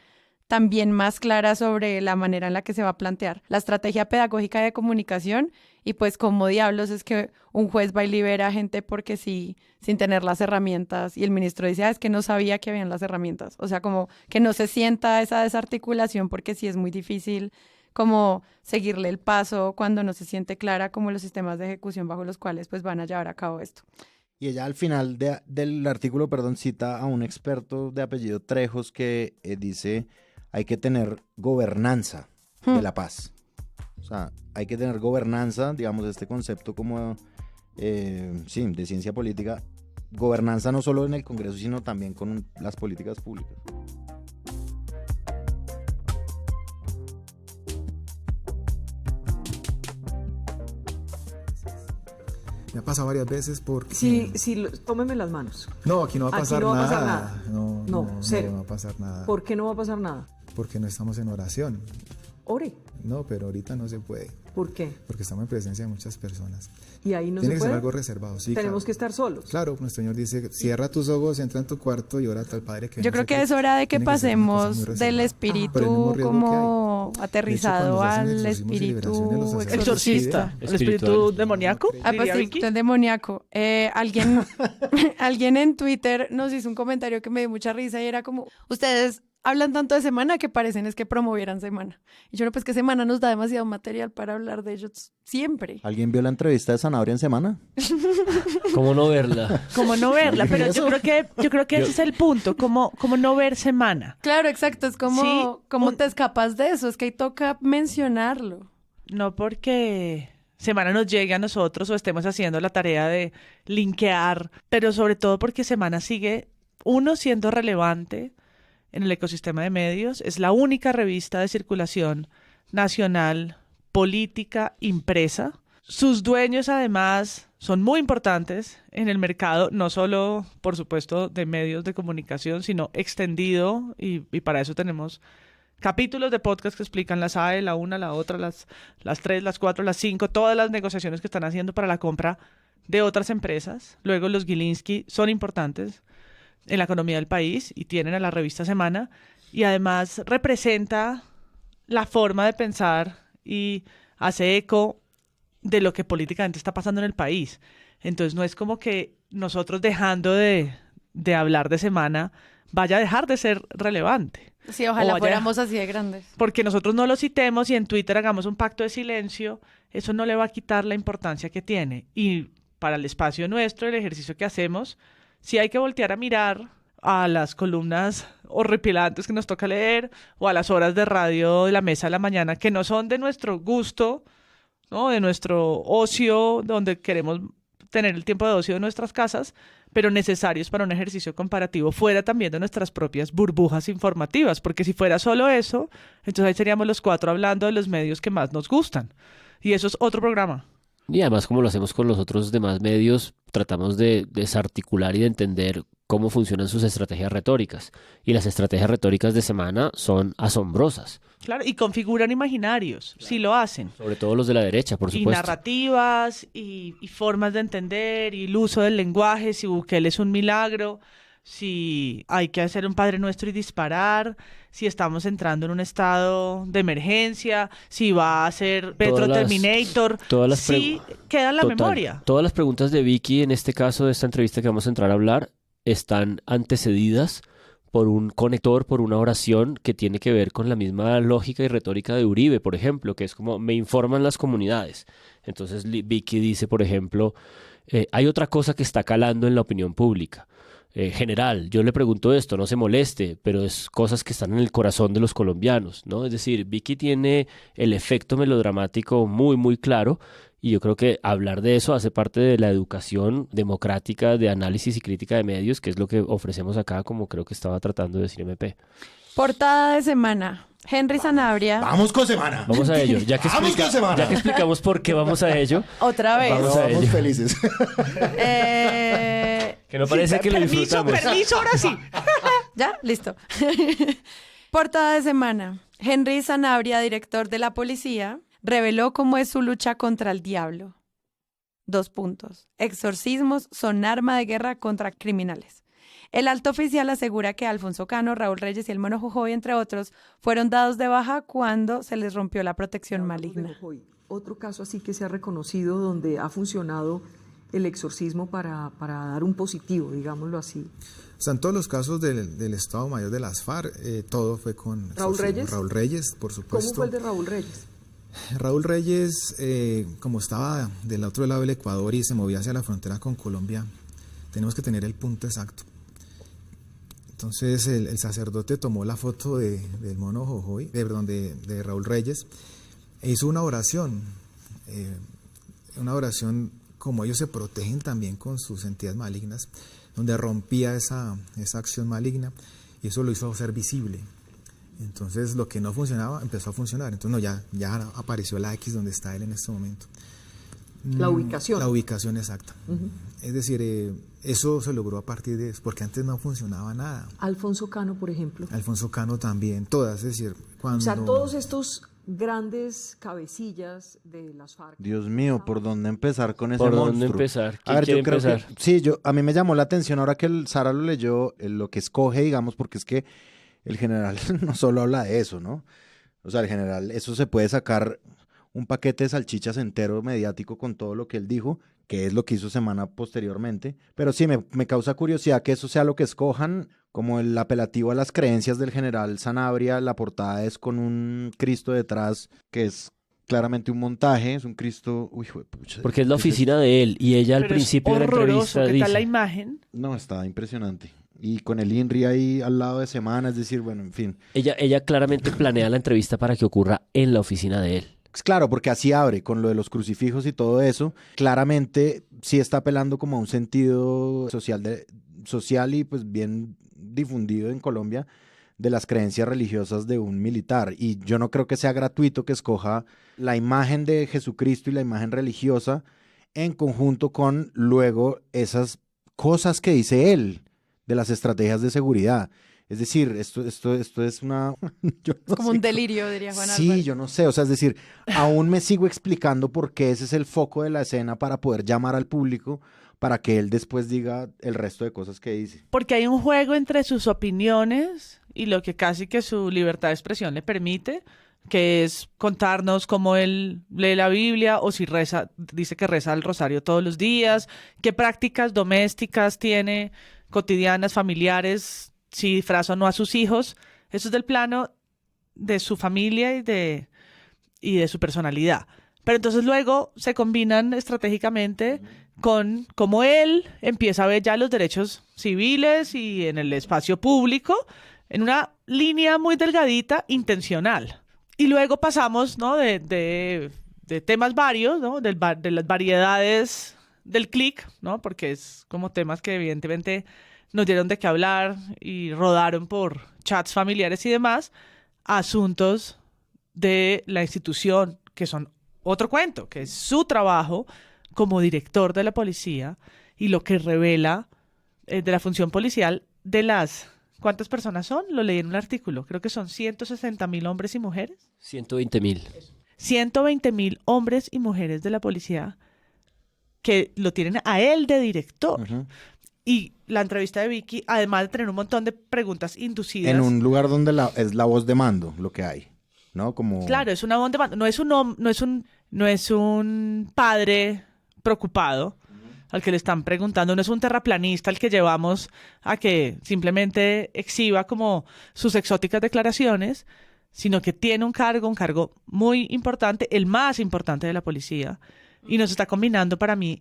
también más clara sobre la manera en la que se va a plantear la estrategia pedagógica de comunicación y pues cómo diablos es que un juez va y libera a gente porque sí, sin tener las herramientas y el ministro dice, es que no sabía que habían las herramientas, o sea, como que no se sienta esa desarticulación porque sí es muy difícil como seguirle el paso cuando no se siente clara como los sistemas de ejecución bajo los cuales pues van a llevar a cabo esto. Y ella al final del artículo, cita a un experto de apellido Trejos que dice, hay que tener gobernanza de la paz. O sea, hay que tener gobernanza, digamos, este concepto como, de ciencia política. Gobernanza no solo en el Congreso, sino también con las políticas públicas. Me ha pasado varias veces porque... Sí, tómeme las manos. No, aquí no va a pasar Aquí no va a nada. pasar nada. No, cero. no va a pasar nada. ¿Por qué no va a pasar nada? Porque no estamos en oración. Ore. No, pero ahorita no se puede. ¿Por qué? Porque estamos en presencia de muchas personas. Y ahí no Tiene se que puede. ser algo reservado, sí. Tenemos claro. que estar solos. Claro, nuestro Señor dice, cierra tus ojos, entra en tu cuarto y ora al Padre que... Yo creo que es hora de que pasemos del espíritu como aterrizado al espíritu Exorcista. ¿El espíritu demoníaco? Ah, pues sí, el demoníaco. Alguien en Twitter nos hizo un comentario que me dio mucha risa y era como, ustedes hablan tanto de Semana que parecen es que promovieran Semana. Y yo no, pues que Semana nos da demasiado material para hablar de ellos siempre. ¿Alguien vio la entrevista de Zanahoria en Semana? ¿Cómo no verla? Como no verla, pero yo creo que ese es el punto, como no ver Semana. Claro, exacto, es como, Sí, ¿cómo te escapas de eso? Es que ahí toca mencionarlo. No porque Semana nos llegue a nosotros o estemos haciendo la tarea de linkear, pero sobre todo porque Semana sigue, siendo relevante en el ecosistema de medios. Es la única revista de circulación nacional, política, impresa. Sus dueños, además, son muy importantes en el mercado, no solo, por supuesto, de medios de comunicación, sino extendido, y para eso tenemos capítulos de podcast que explican la SAE, la una, la otra, las 3, las 4, las 5, todas las negociaciones que están haciendo para la compra de otras empresas. Luego los Gilinski son importantes en la economía del país y tienen a la revista Semana, y además representa la forma de pensar y hace eco de lo que políticamente está pasando en el país. Entonces no es como que nosotros dejando de hablar de Semana vaya a dejar de ser relevante. Sí, ojalá fuéramos así de grandes. Porque nosotros no lo citemos y en Twitter hagamos un pacto de silencio, eso no le va a quitar la importancia que tiene. Y para el espacio nuestro, el ejercicio que hacemos, sí hay que voltear a mirar a las columnas horripilantes que nos toca leer o a las horas de radio de la mesa de la mañana que no son de nuestro gusto, ¿no? De nuestro ocio, donde queremos tener el tiempo de ocio de nuestras casas, pero necesarios para un ejercicio comparativo fuera también de nuestras propias burbujas informativas, porque si fuera solo eso, entonces ahí seríamos los 4 hablando de los medios que más nos gustan. Y eso es otro programa. Y además, como lo hacemos con los otros demás medios, tratamos de desarticular y de entender cómo funcionan sus estrategias retóricas. Y las estrategias retóricas de semana son asombrosas. Claro, y configuran imaginarios, sí lo hacen. Sobre todo los de la derecha, por Y supuesto. narrativas, y formas de entender, y el uso del lenguaje, si Bukele es un milagro, si hay que hacer un Padre Nuestro y disparar, si estamos entrando en un estado de emergencia, si va a ser Petro Terminator, sí queda en la memoria. Todas las preguntas de Vicky, en este caso de esta entrevista que vamos a entrar a hablar, están antecedidas por un conector, por una oración que tiene que ver con la misma lógica y retórica de Uribe, por ejemplo, que es como me informan las comunidades. Entonces Vicky dice, por ejemplo, hay otra cosa que está calando en la opinión pública. General, yo le pregunto esto, no se moleste, pero es cosas que están en el corazón de los colombianos, ¿no? Es decir, Vicky tiene el efecto melodramático muy, muy claro. Y yo creo que hablar de eso hace parte de la educación democrática de análisis y crítica de medios, que es lo que ofrecemos acá, como creo que estaba tratando de decir MP. Portada de semana. Henry Sanabria. Vamos con semana. Vamos a ello. Ya que, Vamos con semana. ya que explicamos por qué vamos a ello. Otra vez. Vamos a Vamos ello. felices. Que no parece que lo disfrutamos. Permiso, ahora sí. ¿Ya? Listo. Portada de semana. Henry Sanabria, director de la policía, reveló cómo es su lucha contra el diablo. 2 puntos. Exorcismos son arma de guerra contra criminales. El alto oficial asegura que Alfonso Cano, Raúl Reyes y el Mono Jojoy, entre otros, fueron dados de baja cuando se les rompió la protección maligna. Otro caso así que se ha reconocido donde ha funcionado el exorcismo para dar un positivo, digámoslo así. O sea, en todos los casos del Estado Mayor de las FARC, todo fue con ¿Raúl Reyes? Raúl Reyes, por supuesto. ¿Cómo fue el de Raúl Reyes? Raúl Reyes, como estaba del otro lado del Ecuador y se movía hacia la frontera con Colombia, tenemos que tener el punto exacto. Entonces el sacerdote tomó la foto del Mono Jojoy, de Raúl Reyes, e hizo una oración como ellos se protegen también con sus entidades malignas, donde rompía esa acción maligna, y eso lo hizo ser visible. Entonces lo que no funcionaba empezó a funcionar. Entonces ya apareció la X donde está él en este momento. La ubicación. La ubicación exacta. Es decir, eso se logró a partir de eso, porque antes no funcionaba nada. Alfonso Cano, por ejemplo. Alfonso Cano también, todas, es decir, cuando... O sea, todos estos grandes cabecillas de las FARC. Dios mío, ¿por dónde empezar con ese ¿Por monstruo? dónde empezar? A ver, ¿Quién yo quiere creo empezar? que sí, a mí me llamó la atención ahora que Sara lo leyó, lo que escoge, digamos, porque es que el general no solo habla de eso, ¿no? O sea, el general, eso se puede sacar un paquete de salchichas entero mediático con todo lo que él dijo, que es lo que hizo semana posteriormente. Pero sí, me causa curiosidad que eso sea lo que escojan, como el apelativo a las creencias del general Sanabria. La portada es con un Cristo detrás, que es claramente un montaje, es un Cristo... Uy, pucha, Porque es la oficina de él y ella al Pero principio es de la horroroso, entrevista ¿qué tal la dice... imagen? No, está impresionante. Y con el INRI ahí al lado de semana, es decir, bueno, en fin. Ella claramente planea la entrevista para que ocurra en la oficina de él. Claro, porque así abre con lo de los crucifijos y todo eso. Claramente sí está apelando como a un sentido social y pues bien difundido en Colombia de las creencias religiosas de un militar. Y yo no creo que sea gratuito que escoja la imagen de Jesucristo y la imagen religiosa en conjunto con luego esas cosas que dice él de las estrategias de seguridad. Es decir, esto es una... yo no Como sé un delirio, diría Juan Sí, Álvarez. yo no sé, o sea, es decir, aún me sigo explicando por qué ese es el foco de la escena para poder llamar al público para que él después diga el resto de cosas que dice. Porque hay un juego entre sus opiniones y lo que casi que su libertad de expresión le permite, que es contarnos cómo él lee la Biblia o si reza, dice que reza el rosario todos los días, qué prácticas domésticas tiene, cotidianas, familiares, si disfraza o no a sus hijos. Eso es del plano de su familia y de su personalidad. Pero entonces luego se combinan estratégicamente con cómo él empieza a ver ya los derechos civiles y en el espacio público en una línea muy delgadita, intencional. Y luego pasamos, ¿no?, de temas varios, ¿no?, de las variedades del clic, ¿no? Porque es como temas que evidentemente nos dieron de qué hablar y rodaron por chats familiares y demás, a asuntos de la institución, que son otro cuento, que es su trabajo como director de la policía y lo que revela de la función policial de las... ¿Cuántas personas son? Lo leí en un artículo. Creo que son 160.000 hombres y mujeres. 120.000. 120.000 hombres y mujeres de la policía que lo tienen a él de director. Ujú. Y la entrevista de Vicky, además de tener un montón de preguntas inducidas... En un lugar donde es la voz de mando lo que hay, ¿no? Como... Claro, es una voz de mando. No es un padre preocupado al que le están preguntando, no es un terraplanista al que llevamos a que simplemente exhiba como sus exóticas declaraciones, sino que tiene un cargo muy importante, el más importante de la policía, y nos está combinando para mí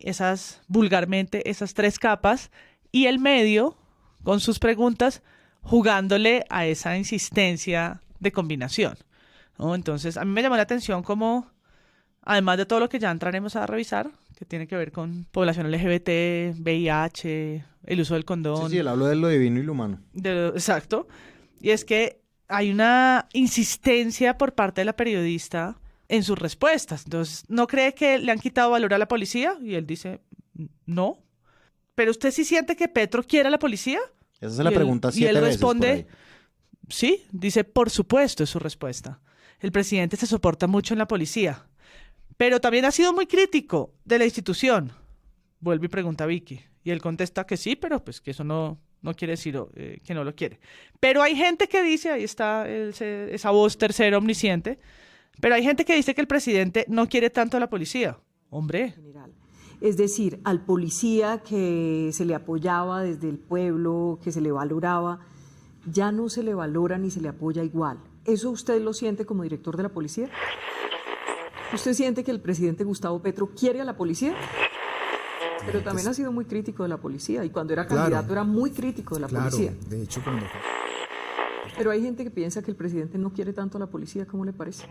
vulgarmente, esas 3 capas, y el medio, con sus preguntas, jugándole a esa insistencia de combinación, ¿no? Entonces, a mí me llamó la atención como, además de todo lo que ya entraremos a revisar, que tiene que ver con población LGBT, VIH, el uso del condón. Sí, él habló de lo divino y lo humano. Exacto. Y es que hay una insistencia por parte de la periodista en sus respuestas. Entonces, ¿no cree que le han quitado valor a la policía? Y él dice, no. ¿Pero usted sí siente que Petro quiere a la policía? Esa es la pregunta Y 7 él veces por responde, ahí. sí, dice, por supuesto, es su respuesta. El presidente se soporta mucho en la policía. Pero también ha sido muy crítico de la institución. Vuelve y pregunta a Vicky. Y él contesta que sí, pero pues que eso no quiere decir que no lo quiere. Pero hay gente que dice, ahí está esa voz tercera omnisciente, pero hay gente que dice que el presidente no quiere tanto a la policía. Hombre. Es decir, al policía que se le apoyaba desde el pueblo, que se le valoraba, ya no se le valora ni se le apoya igual. ¿Eso usted lo siente como director de la policía? ¿Usted siente que el presidente Gustavo Petro quiere a la policía? Pero también ha sido muy crítico de la policía y cuando era candidato era muy crítico de la policía. De hecho, cuando... Pero hay gente que piensa que el presidente no quiere tanto a la policía, ¿cómo le parece?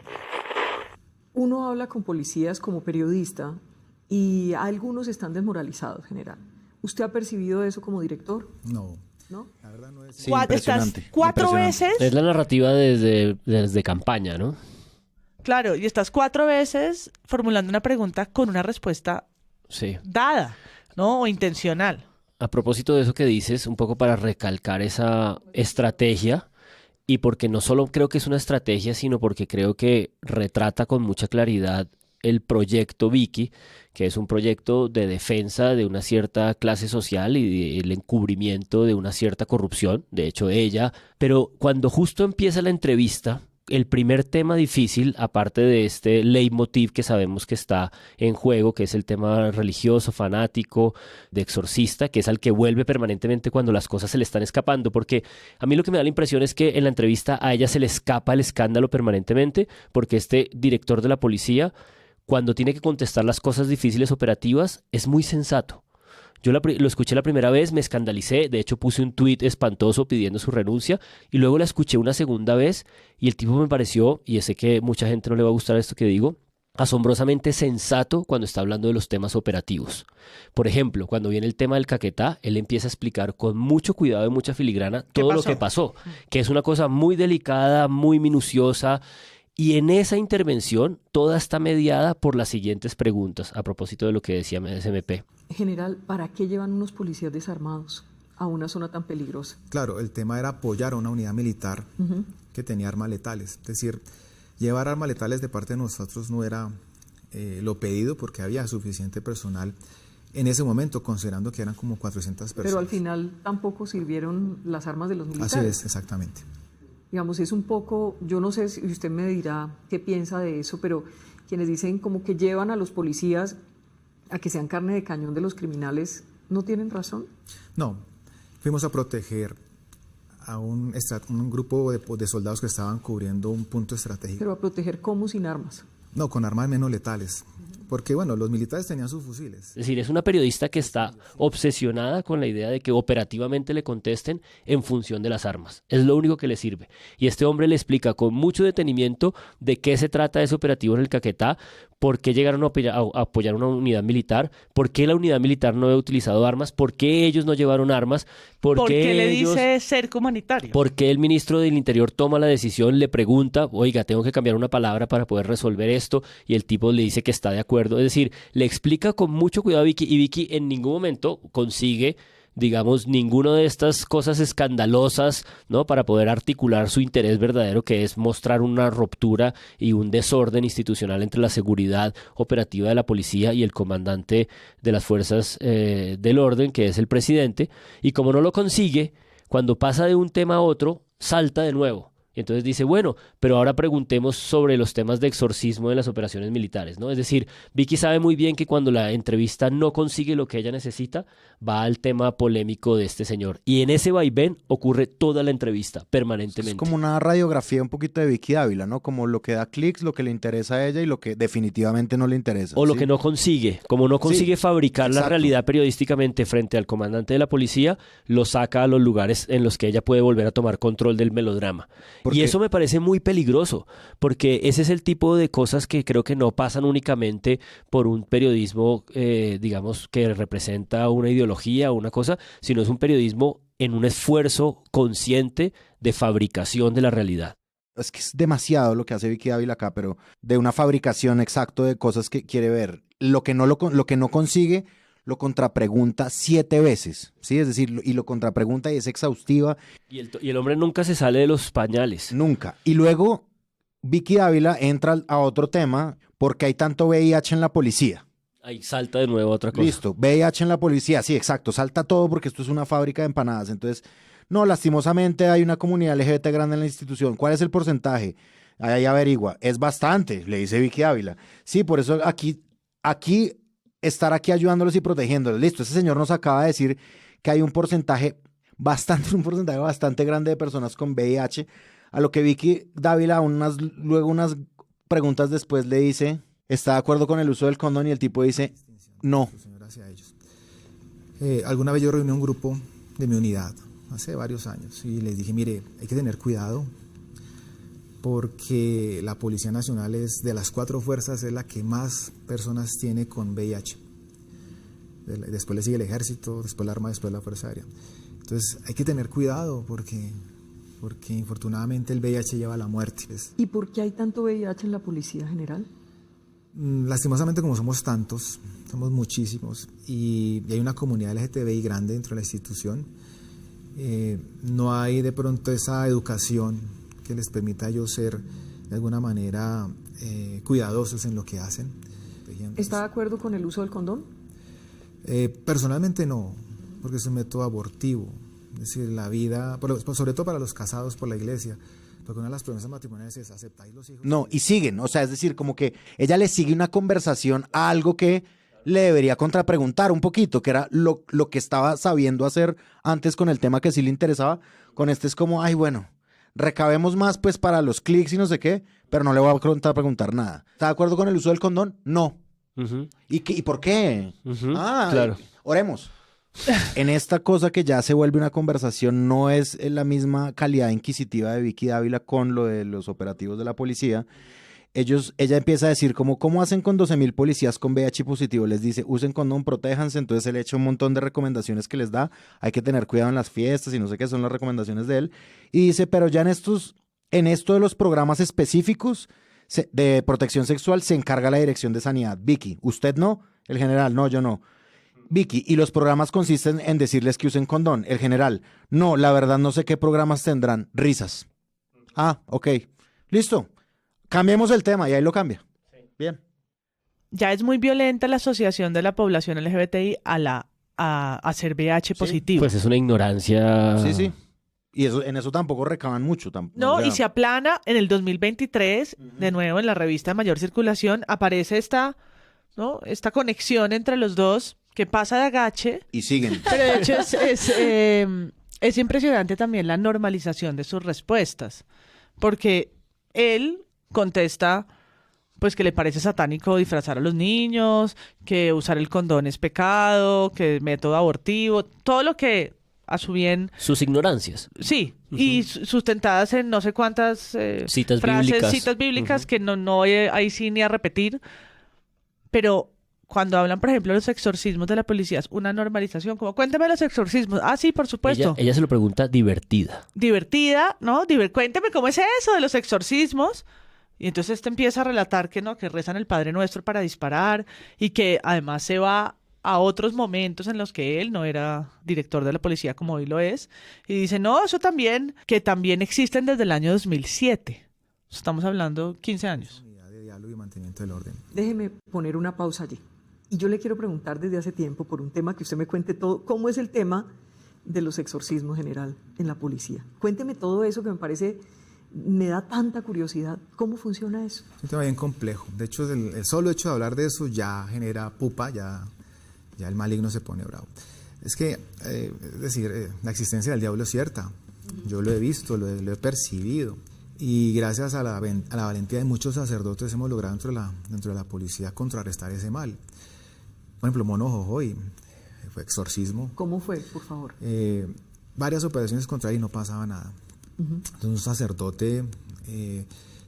Uno habla con policías como periodista y algunos están desmoralizados, general. ¿Usted ha percibido eso como director? No. ¿No? La verdad no es... Sí, impresionante. Estás 4 impresionante. veces... Es la narrativa desde campaña, ¿no? Claro, y estás 4 veces formulando una pregunta con una respuesta Sí. dada, ¿no? O intencional. A propósito de eso que dices, un poco para recalcar esa estrategia, y porque no solo creo que es una estrategia, sino porque creo que retrata con mucha claridad el proyecto Vicky, que es un proyecto de defensa de una cierta clase social y el encubrimiento de una cierta corrupción, de hecho ella, pero cuando justo empieza la entrevista, el primer tema difícil, aparte de este leitmotiv que sabemos que está en juego, que es el tema religioso, fanático, de exorcista, que es al que vuelve permanentemente cuando las cosas se le están escapando, porque a mí lo que me da la impresión es que en la entrevista a ella se le escapa el escándalo permanentemente, porque este director de la policía, cuando tiene que contestar las cosas difíciles operativas, es muy sensato. Yo lo escuché la primera vez, me escandalicé, de hecho puse un tuit espantoso pidiendo su renuncia y luego la escuché una segunda vez y el tipo me pareció, y sé que mucha gente no le va a gustar esto que digo, asombrosamente sensato cuando está hablando de los temas operativos. Por ejemplo, cuando viene el tema del Caquetá, él empieza a explicar con mucho cuidado y mucha filigrana todo lo que pasó, que es una cosa muy delicada, muy minuciosa. Y en esa intervención, toda está mediada por las siguientes preguntas, a propósito de lo que decía SMP. General, ¿para qué llevan unos policías desarmados a una zona tan peligrosa? Claro, el tema era apoyar a una unidad militar que tenía armas letales. Es decir, llevar armas letales de parte de nosotros no era lo pedido porque había suficiente personal en ese momento, considerando que eran como 400 personas. Pero al final tampoco sirvieron las armas de los militares. Así es, exactamente. Digamos, es un poco, yo no sé si usted me dirá qué piensa de eso, pero quienes dicen como que llevan a los policías a que sean carne de cañón de los criminales, ¿no tienen razón? No, fuimos a proteger a un grupo de soldados que estaban cubriendo un punto estratégico. Pero a proteger ¿cómo? Sin armas. No, con armas menos letales. Porque, bueno, los militares tenían sus fusiles. Es decir, es una periodista que está obsesionada con la idea de que operativamente le contesten en función de las armas. Es lo único que le sirve. Y este hombre le explica con mucho detenimiento de qué se trata ese operativo en el Caquetá, ¿Por qué llegaron a apoyar una unidad militar? ¿Por qué la unidad militar no había utilizado armas? ¿Por qué ellos no llevaron armas? ¿Por qué le dice cerco humanitario? ¿Por qué el ministro del Interior toma la decisión, le pregunta, oiga, tengo que cambiar una palabra para poder resolver esto? Y el tipo le dice que está de acuerdo. Es decir, le explica con mucho cuidado a Vicky, y Vicky en ningún momento consigue, digamos, ninguna de estas cosas escandalosas, ¿no? Para poder articular su interés verdadero, que es mostrar una ruptura y un desorden institucional entre la seguridad operativa de la policía y el comandante de las fuerzas del orden, que es el presidente. Y como no lo consigue, cuando pasa de un tema a otro, salta de nuevo. Y entonces dice, bueno, pero ahora preguntemos sobre los temas de exorcismo de las operaciones militares, ¿no? Es decir, Vicky sabe muy bien que cuando la entrevista no consigue lo que ella necesita, va al tema polémico de este señor. Y en ese vaivén ocurre toda la entrevista, permanentemente. Es como una radiografía un poquito de Vicky Dávila, ¿no? Como lo que da clics, lo que le interesa a ella y lo que definitivamente no le interesa. O lo ¿sí? que no consigue. Como no consigue fabricar la realidad periodísticamente frente al comandante de la policía, lo saca a los lugares en los que ella puede volver a tomar control del melodrama. Y eso me parece muy peligroso, porque ese es el tipo de cosas que creo que no pasan únicamente por un periodismo, digamos, que representa una ideología o una cosa, sino es un periodismo en un esfuerzo consciente de fabricación de la realidad. Es que es demasiado lo que hace Vicky Dávila acá, pero de una fabricación exacto de cosas que quiere ver. Lo que no consigue, lo contrapregunta 7 veces, ¿sí? Es decir, y lo contrapregunta y es exhaustiva. Y el hombre nunca se sale de los pañales. Nunca. Y luego Vicky Dávila entra a otro tema, porque hay tanto VIH en la policía. Ahí salta de nuevo otra cosa. Listo, VIH en la policía, sí, exacto, salta todo porque esto es una fábrica de empanadas. Entonces, no, lastimosamente hay una comunidad LGBT grande en la institución. ¿Cuál es el porcentaje? Ahí averigua. Es bastante, le dice Vicky Dávila. Sí, por eso aquí estar aquí ayudándolos y protegiéndolos. Listo, ese señor nos acaba de decir que hay un porcentaje bastante grande de personas con VIH, a lo que Vicky Dávila luego unas preguntas después le dice, ¿está de acuerdo con el uso del condón? Y el tipo dice, no. Alguna vez yo reuní un grupo de mi unidad, hace varios años, y les dije, mire, hay que tener cuidado, porque la Policía Nacional es de las 4 fuerzas es la que más personas tiene con VIH. Después le sigue el Ejército, después la Armada, después la Fuerza Aérea. Entonces hay que tener cuidado porque infortunadamente el VIH lleva a la muerte. ¿Y por qué hay tanto VIH en la Policía General? Lastimosamente, como somos tantos, somos muchísimos, y hay una comunidad LGTBI grande dentro de la institución, no hay de pronto esa educación que les permita a ellos ser de alguna manera cuidadosos en lo que hacen. ¿Está de acuerdo con el uso del condón? Personalmente no, porque es un método abortivo. Es decir, la vida, sobre todo para los casados por la iglesia, porque una de las promesas matrimoniales es aceptáis los hijos. No, y siguen, o sea, es decir, como que ella le sigue una conversación a algo que le debería contrapreguntar un poquito, que era lo que estaba sabiendo hacer antes con el tema que sí le interesaba. Con este es como, ay, bueno, recabemos más pues para los clics y no sé qué, pero no le voy a preguntar nada. ¿Está de acuerdo con el uso del condón? No. Uh-huh. ¿Y por qué? Claro. Oremos. En esta cosa que ya se vuelve una conversación, no es la misma calidad inquisitiva de Vicky Dávila con lo de los operativos de la policía. Ella empieza a decir ¿cómo hacen con 12,000 policías con VIH positivo? Les dice, usen condón, protéjanse. Entonces él echa un montón de recomendaciones que les da. Hay que tener cuidado en las fiestas y no sé qué son las recomendaciones de él. Y dice, pero ya en esto de los programas específicos de protección sexual se encarga la Dirección de Sanidad. Vicky, ¿usted no? El general, no, yo no. Vicky, y los programas consisten en decirles que usen condón. El general, no, la verdad no sé qué programas tendrán. Risas. Ah, ok. Listo. Cambiemos el tema y ahí lo cambia. Sí. Bien. Ya es muy violenta la asociación de la población LGBTI a ser VIH positivo. Pues es una ignorancia. Sí. Y en eso tampoco recaban mucho. No, o sea, y se aplana en el 2023, de nuevo en la revista de mayor circulación, aparece esta conexión entre los dos que pasa de agache. Y siguen. Pero de hecho es impresionante también la normalización de sus respuestas, porque él contesta pues que le parece satánico disfrazar a los niños, que usar el condón es pecado, que es método abortivo, todo lo que a su bien... Sus ignorancias. Sí, y sustentadas en no sé cuántas citas bíblicas que no voy ahí sí ni a repetir, pero cuando hablan, por ejemplo, de los exorcismos de la policía, es una normalización, como cuénteme los exorcismos. Ah, sí, por supuesto. Ella se lo pregunta divertida. Divertida, ¿no? Cuénteme cómo es eso de los exorcismos. Y entonces empieza a relatar que no, que rezan el Padre Nuestro para disparar y que además se va a otros momentos en los que él no era director de la policía como hoy lo es. Y dice, no, eso también, que también existen desde el año 2007. Estamos hablando 15 años. De diálogo y mantenimiento del orden. Déjeme poner una pausa allí. Y yo le quiero preguntar desde hace tiempo por un tema que usted me cuente todo, ¿cómo es el tema de los exorcismos general en la policía? Cuénteme todo eso que me da tanta curiosidad. ¿Cómo funciona eso? Es un tema bien complejo. De hecho, el solo hecho de hablar de eso ya genera pupa, ya el maligno se pone bravo. Es que, es decir, la existencia del diablo es cierta. Yo lo he visto, lo he percibido. Y gracias a la valentía de muchos sacerdotes hemos logrado dentro de la policía contrarrestar ese mal. Por ejemplo, Mono Jojoy, fue exorcismo. ¿Cómo fue, por favor? Varias operaciones contra él y no pasaba nada. Entonces un sacerdote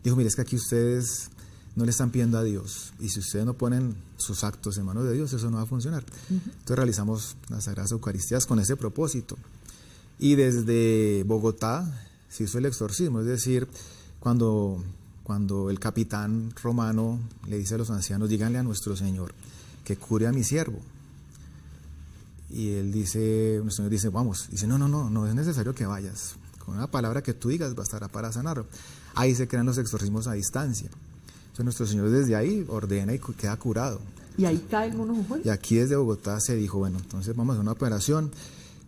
dijo, mire, es que aquí ustedes no le están pidiendo a Dios. Y si ustedes no ponen sus actos en manos de Dios, eso no va a funcionar. Entonces realizamos las Sagradas Eucaristías con ese propósito. Y desde Bogotá se hizo el exorcismo, es decir, cuando el capitán romano le dice a los ancianos, díganle a nuestro Señor que cure a mi siervo. Y nuestro Señor dice, vamos. Dice, no es necesario que vayas. Con una palabra que tú digas bastará para sanarlo. Ahí se crean los exorcismos a distancia. Entonces nuestro Señor desde ahí ordena y queda curado. ¿Y ahí cae el Mono Jojoy? Y aquí desde Bogotá se dijo, bueno, entonces vamos a hacer una operación.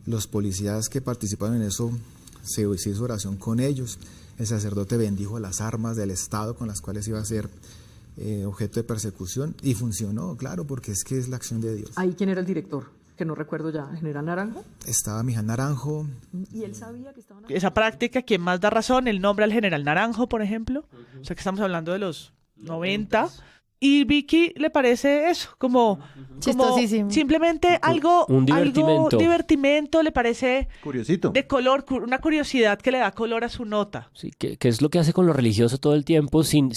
Los policías que participaron en eso, se hizo oración con ellos. El sacerdote bendijo las armas del Estado con las cuales iba a ser objeto de persecución. Y funcionó, claro, porque es que es la acción de Dios. ¿Ahí quién era el director? Que no recuerdo ya, ¿el general Naranjo? Estaba Miján Naranjo. ¿Y él sabía que estaban... Esa práctica, ¿quién más da razón? El nombre al general Naranjo, por ejemplo. O sea que estamos hablando de los 90. Y Vicky le parece eso, como chistosísimo. Simplemente algo divertimento, le parece Curiosito. de color, una curiosidad que le da color a su nota. Sí, que es lo que hace con lo religioso todo el tiempo sin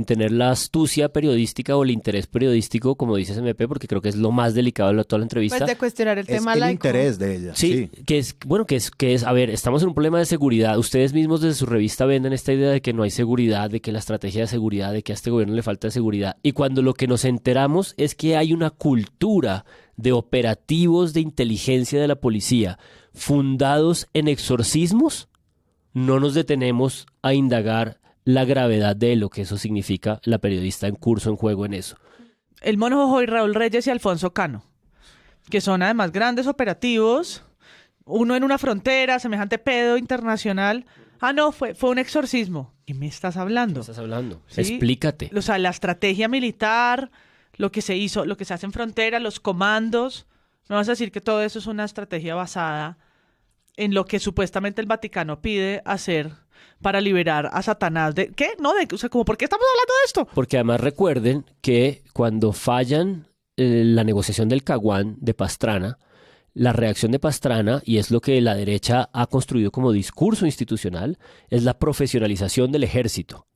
tener la astucia periodística o el interés periodístico, como dice SMP, porque creo que es lo más delicado de toda la entrevista. Pues de cuestionar el tema el laico. interés de ella. Sí, que es, a ver, estamos en un problema de seguridad. Ustedes mismos desde su revista venden esta idea de que no hay seguridad, de que la estrategia de seguridad, de que a este gobierno le falta seguridad. Y cuando lo que nos enteramos es que hay una cultura de operativos de inteligencia de la policía fundados en exorcismos, no nos detenemos a indagar la gravedad de lo que eso significa. La periodista en curso, en juego en eso. El Mono Jojoy, Raúl Reyes y Alfonso Cano, que son además grandes operativos, uno en una frontera, semejante pedo internacional. Ah, no, fue un exorcismo. ¿Qué me estás hablando? ¿Qué estás hablando? ¿Sí? Explícate. O sea, la estrategia militar, lo que se hizo, lo que se hace en frontera, los comandos. No vas a decir que todo eso es una estrategia basada en lo que supuestamente el Vaticano pide hacer para liberar a Satanás de... ¿Qué? No, o sea, ¿por qué estamos hablando de esto? Porque además recuerden que cuando fallan la negociación del Caguán de Pastrana, la reacción de Pastrana, y es lo que la derecha ha construido como discurso institucional, es la profesionalización del ejército.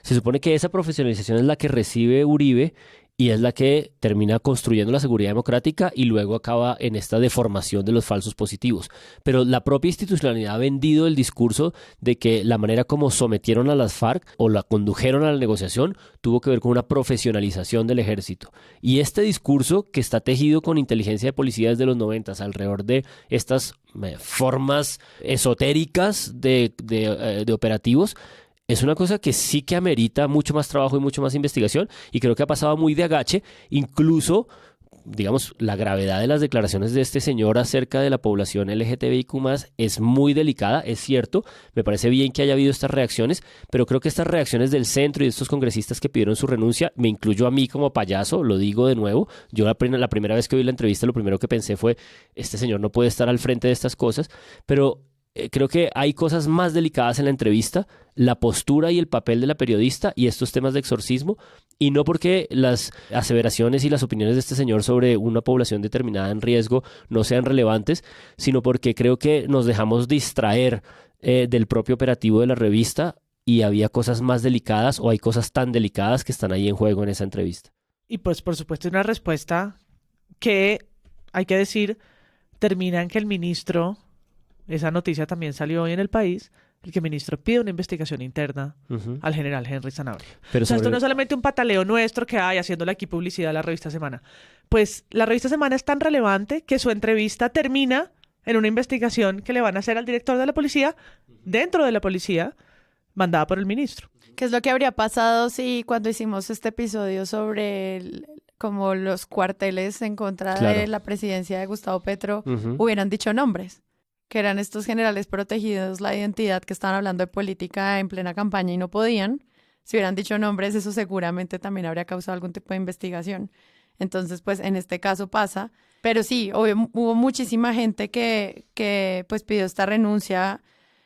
Se supone que esa profesionalización es la que recibe Uribe y es la que termina construyendo la seguridad democrática y luego acaba en esta deformación de los falsos positivos. Pero la propia institucionalidad ha vendido el discurso de que la manera como sometieron a las FARC o la condujeron a la negociación tuvo que ver con una profesionalización del ejército. Y este discurso, que está tejido con inteligencia de policía desde los 90 alrededor de estas formas esotéricas de operativos, es una cosa que sí que amerita mucho más trabajo y mucho más investigación, y creo que ha pasado muy de agache. Incluso, digamos, la gravedad de las declaraciones de este señor acerca de la población LGTBIQ+, es muy delicada, es cierto. Me parece bien que haya habido estas reacciones, pero creo que estas reacciones del centro y de estos congresistas que pidieron su renuncia, me incluyo a mí como payaso, lo digo de nuevo. Yo la primera vez que vi la entrevista, lo primero que pensé fue, este señor no puede estar al frente de estas cosas, pero creo que hay cosas más delicadas en la entrevista, la postura y el papel de la periodista y estos temas de exorcismo, y no porque las aseveraciones y las opiniones de este señor sobre una población determinada en riesgo no sean relevantes, sino porque creo que nos dejamos distraer del propio operativo de la revista y había cosas más delicadas, o hay cosas tan delicadas que están ahí en juego en esa entrevista. Y pues por supuesto una respuesta que, hay que decir, termina en que el ministro, esa noticia también salió hoy en El País, el que el ministro pide una investigación interna al general Henry Zanabria. Pero O sea, esto no es solamente un pataleo nuestro que hay haciéndole aquí publicidad a la revista Semana. Pues la revista Semana es tan relevante que su entrevista termina en una investigación que le van a hacer al director de la policía, dentro de la policía, mandada por el ministro. ¿Qué es lo que habría pasado si cuando hicimos este episodio sobre como los cuarteles en contra de la presidencia de Gustavo Petro hubieran dicho nombres? Que eran estos generales protegidos, la identidad, que estaban hablando de política en plena campaña y no podían. Si hubieran dicho nombres, eso seguramente también habría causado algún tipo de investigación. Entonces, pues en este caso pasa. Pero sí, hubo muchísima gente que pues pidió esta renuncia,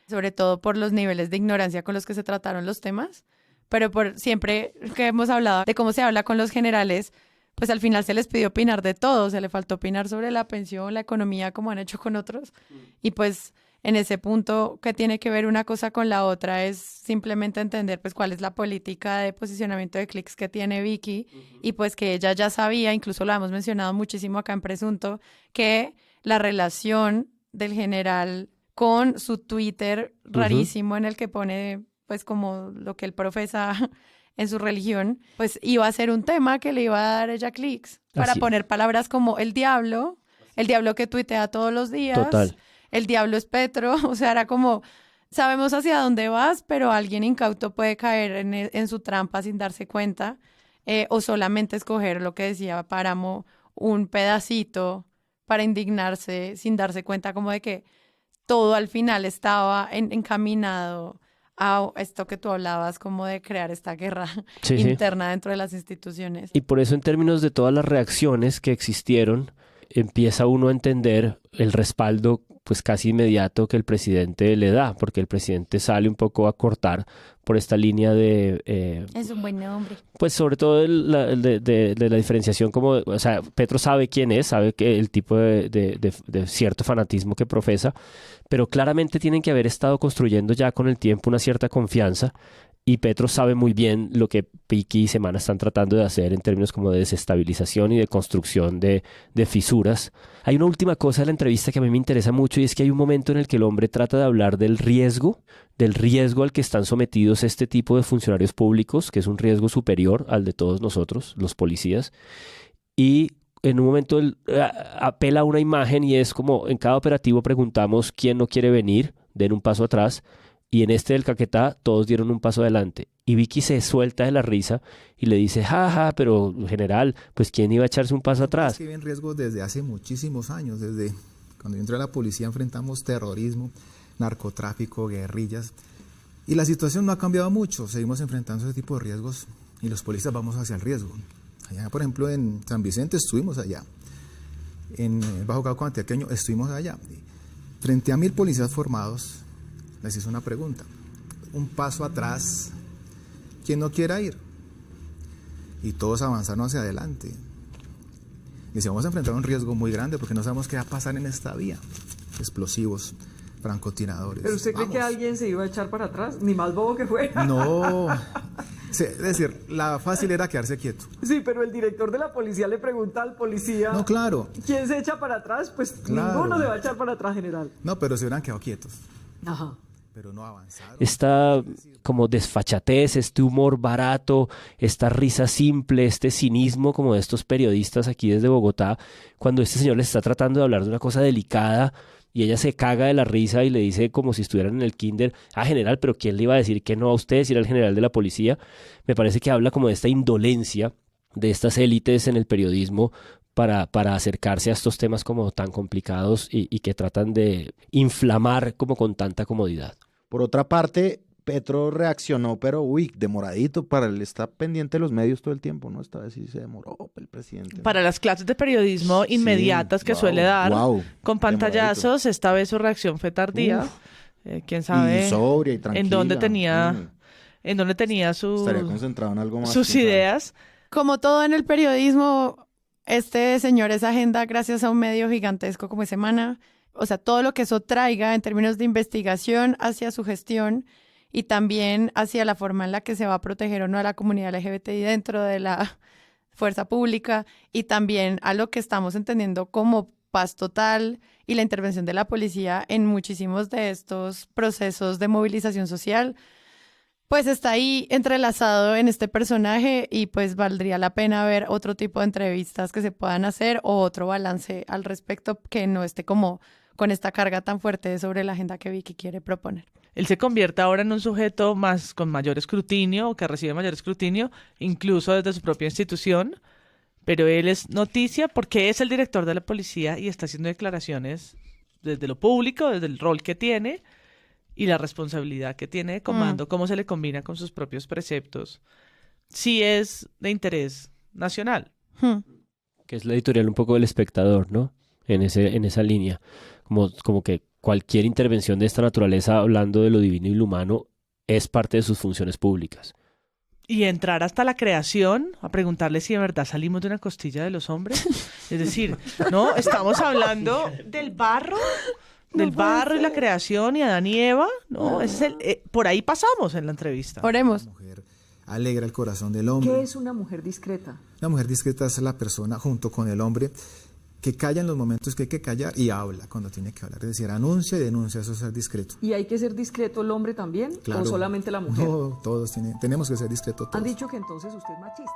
sobre todo por los niveles de ignorancia con los que se trataron los temas. Pero por siempre que hemos hablado de cómo se habla con los generales, pues al final se les pidió opinar de todo, se le faltó opinar sobre la pensión, la economía, como han hecho con otros. Y pues en ese punto, que tiene que ver una cosa con la otra, es simplemente entender pues cuál es la política de posicionamiento de clics que tiene Vicky, y pues que ella ya sabía, incluso lo hemos mencionado muchísimo acá en Presunto, que la relación del general con su Twitter rarísimo en el que pone pues como lo que él profesa en su religión, pues iba a ser un tema que le iba a dar ella clics para poner palabras como el diablo que tuitea todos los días, Total. El diablo es Petro, o sea, era como, sabemos hacia dónde vas, pero alguien incauto puede caer en su trampa sin darse cuenta, o solamente escoger lo que decía Páramo, un pedacito para indignarse sin darse cuenta como de que todo al final estaba encaminado a esto que tú hablabas, como de crear esta guerra interna dentro de las instituciones. Y por eso, en términos de todas las reacciones que existieron, empieza uno a entender el respaldo pues casi inmediato que el presidente le da, porque el presidente sale un poco a cortar por esta línea de... es un buen nombre. Pues sobre todo de la diferenciación, como, o sea, Petro sabe quién es, sabe que el tipo de cierto fanatismo que profesa, pero claramente tienen que haber estado construyendo ya con el tiempo una cierta confianza, y Petro sabe muy bien lo que Vicky y Semana están tratando de hacer en términos como de desestabilización y de construcción de fisuras. Hay una última cosa de la entrevista que a mí me interesa mucho, y es que hay un momento en el que el hombre trata de hablar del riesgo al que están sometidos este tipo de funcionarios públicos, que es un riesgo superior al de todos nosotros, los policías, y en un momento él apela a una imagen, y es como en cada operativo preguntamos quién no quiere venir, den un paso atrás, y en este del Caquetá todos dieron un paso adelante. Y Vicky se suelta de la risa y le dice, jaja, pero general, pues ¿quién iba a echarse un paso atrás? Es que ven riesgos desde hace muchísimos años. Desde cuando yo entré a la policía enfrentamos terrorismo, narcotráfico, guerrillas. Y la situación no ha cambiado mucho. Seguimos enfrentando ese tipo de riesgos y los policías vamos hacia el riesgo. Allá, por ejemplo, en San Vicente estuvimos allá. En el Bajo Cauca Antioqueño estuvimos allá. Frente a 1000 policías formados, les hice una pregunta. Un paso atrás, ¿quién no quiera ir? Y todos avanzaron hacia adelante. Y si vamos a enfrentar un riesgo muy grande porque no sabemos qué va a pasar en esta vía. Explosivos, francotiradores. ¿Pero usted cree que alguien se iba a echar para atrás? Ni más bobo que fuera. No. Sí, es decir, la fácil era quedarse quieto. Sí, pero el director de la policía le pregunta al policía... No, claro. ¿Quién se echa para atrás? Pues claro. Ninguno se va a echar para atrás, general. No, pero se hubieran quedado quietos. Ajá. Pero no avanzaron. Esta como desfachatez, este humor barato, esta risa simple, este cinismo como de estos periodistas aquí desde Bogotá, cuando este señor les está tratando de hablar de una cosa delicada y ella se caga de la risa y le dice como si estuvieran en el kinder, general, pero ¿quién le iba a decir que no a usted si era el general de la policía? Me parece que habla como de esta indolencia de estas élites en el periodismo para acercarse a estos temas como tan complicados y que tratan de inflamar como con tanta comodidad. Por otra parte, Petro reaccionó, pero demoradito, para él está pendiente de los medios todo el tiempo, ¿no? Esta vez sí se demoró el presidente, ¿no? Para las clases de periodismo inmediatas que suele dar, con pantallazos, demoradito. Esta vez su reacción fue tardía. Quién sabe y sobria y tranquila. en dónde tenía estaría concentrado en algo más, sus ideas. Como todo en el periodismo, este señor es agenda gracias a un medio gigantesco como Semana. O sea, todo lo que eso traiga en términos de investigación hacia su gestión y también hacia la forma en la que se va a proteger o no a la comunidad LGBTI dentro de la fuerza pública y también a lo que estamos entendiendo como paz total y la intervención de la policía en muchísimos de estos procesos de movilización social, pues está ahí entrelazado en este personaje y pues valdría la pena ver otro tipo de entrevistas que se puedan hacer o otro balance al respecto que no esté como con esta carga tan fuerte sobre la agenda que Vicky quiere proponer. Él se convierte ahora en un sujeto más con mayor escrutinio, o que recibe mayor escrutinio, incluso desde su propia institución, pero él es noticia porque es el director de la policía y está haciendo declaraciones desde lo público, desde el rol que tiene y la responsabilidad que tiene de comando, cómo se le combina con sus propios preceptos. Sí es de interés nacional. Que es la editorial un poco del Espectador, ¿no? En esa línea. Como que cualquier intervención de esta naturaleza, hablando de lo divino y lo humano, es parte de sus funciones públicas. Y entrar hasta la creación, a preguntarle si de verdad salimos de una costilla de los hombres. Es decir, no, estamos hablando del barro, y la creación y Adán y Eva, ¿no? Ese es por ahí pasamos en la entrevista. Oremos. La mujer alegra el corazón del hombre. ¿Qué es una mujer discreta? Una mujer discreta es la persona junto con el hombre que calla en los momentos que hay que callar y habla cuando tiene que hablar. Es decir, anuncia y denuncia, eso es ser discreto. ¿Y hay que ser discreto el hombre también? Claro. ¿O solamente la mujer? No, todos tenemos que ser discretos todos. Han dicho que entonces usted es machista.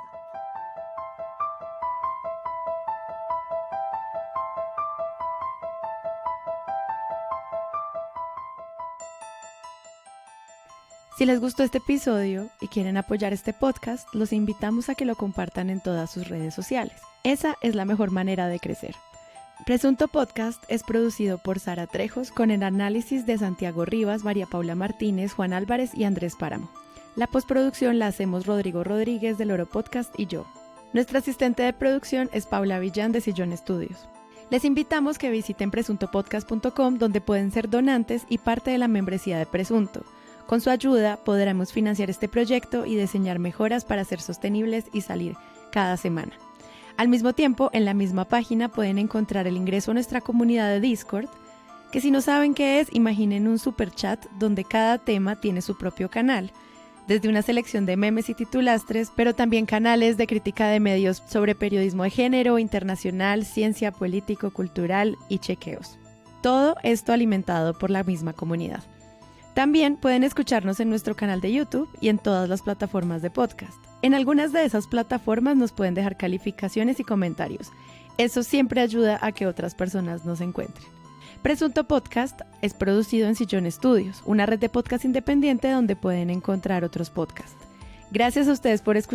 Si les gustó este episodio y quieren apoyar este podcast, los invitamos a que lo compartan en todas sus redes sociales. Esa es la mejor manera de crecer. Presunto Podcast es producido por Sara Trejos con el análisis de Santiago Rivas, María Paula Martínez, Juan Álvarez y Andrés Páramo. La postproducción la hacemos Rodrigo Rodríguez del Oro Podcast y yo. Nuestra asistente de producción es Paula Villán de Sillón Studios. Les invitamos que visiten presuntopodcast.com, donde pueden ser donantes y parte de la membresía de Presunto. Con su ayuda podremos financiar este proyecto y diseñar mejoras para ser sostenibles y salir cada semana. Al mismo tiempo, en la misma página pueden encontrar el ingreso a nuestra comunidad de Discord, que si no saben qué es, imaginen un superchat donde cada tema tiene su propio canal, desde una selección de memes y titulastres, pero también canales de crítica de medios sobre periodismo de género, internacional, ciencia, político, cultural y chequeos. Todo esto alimentado por la misma comunidad. También pueden escucharnos en nuestro canal de YouTube y en todas las plataformas de podcast. En algunas de esas plataformas nos pueden dejar calificaciones y comentarios. Eso siempre ayuda a que otras personas nos encuentren. Presunto Podcast es producido en Sillón Studios, una red de podcast independiente donde pueden encontrar otros podcasts. Gracias a ustedes por escuchar.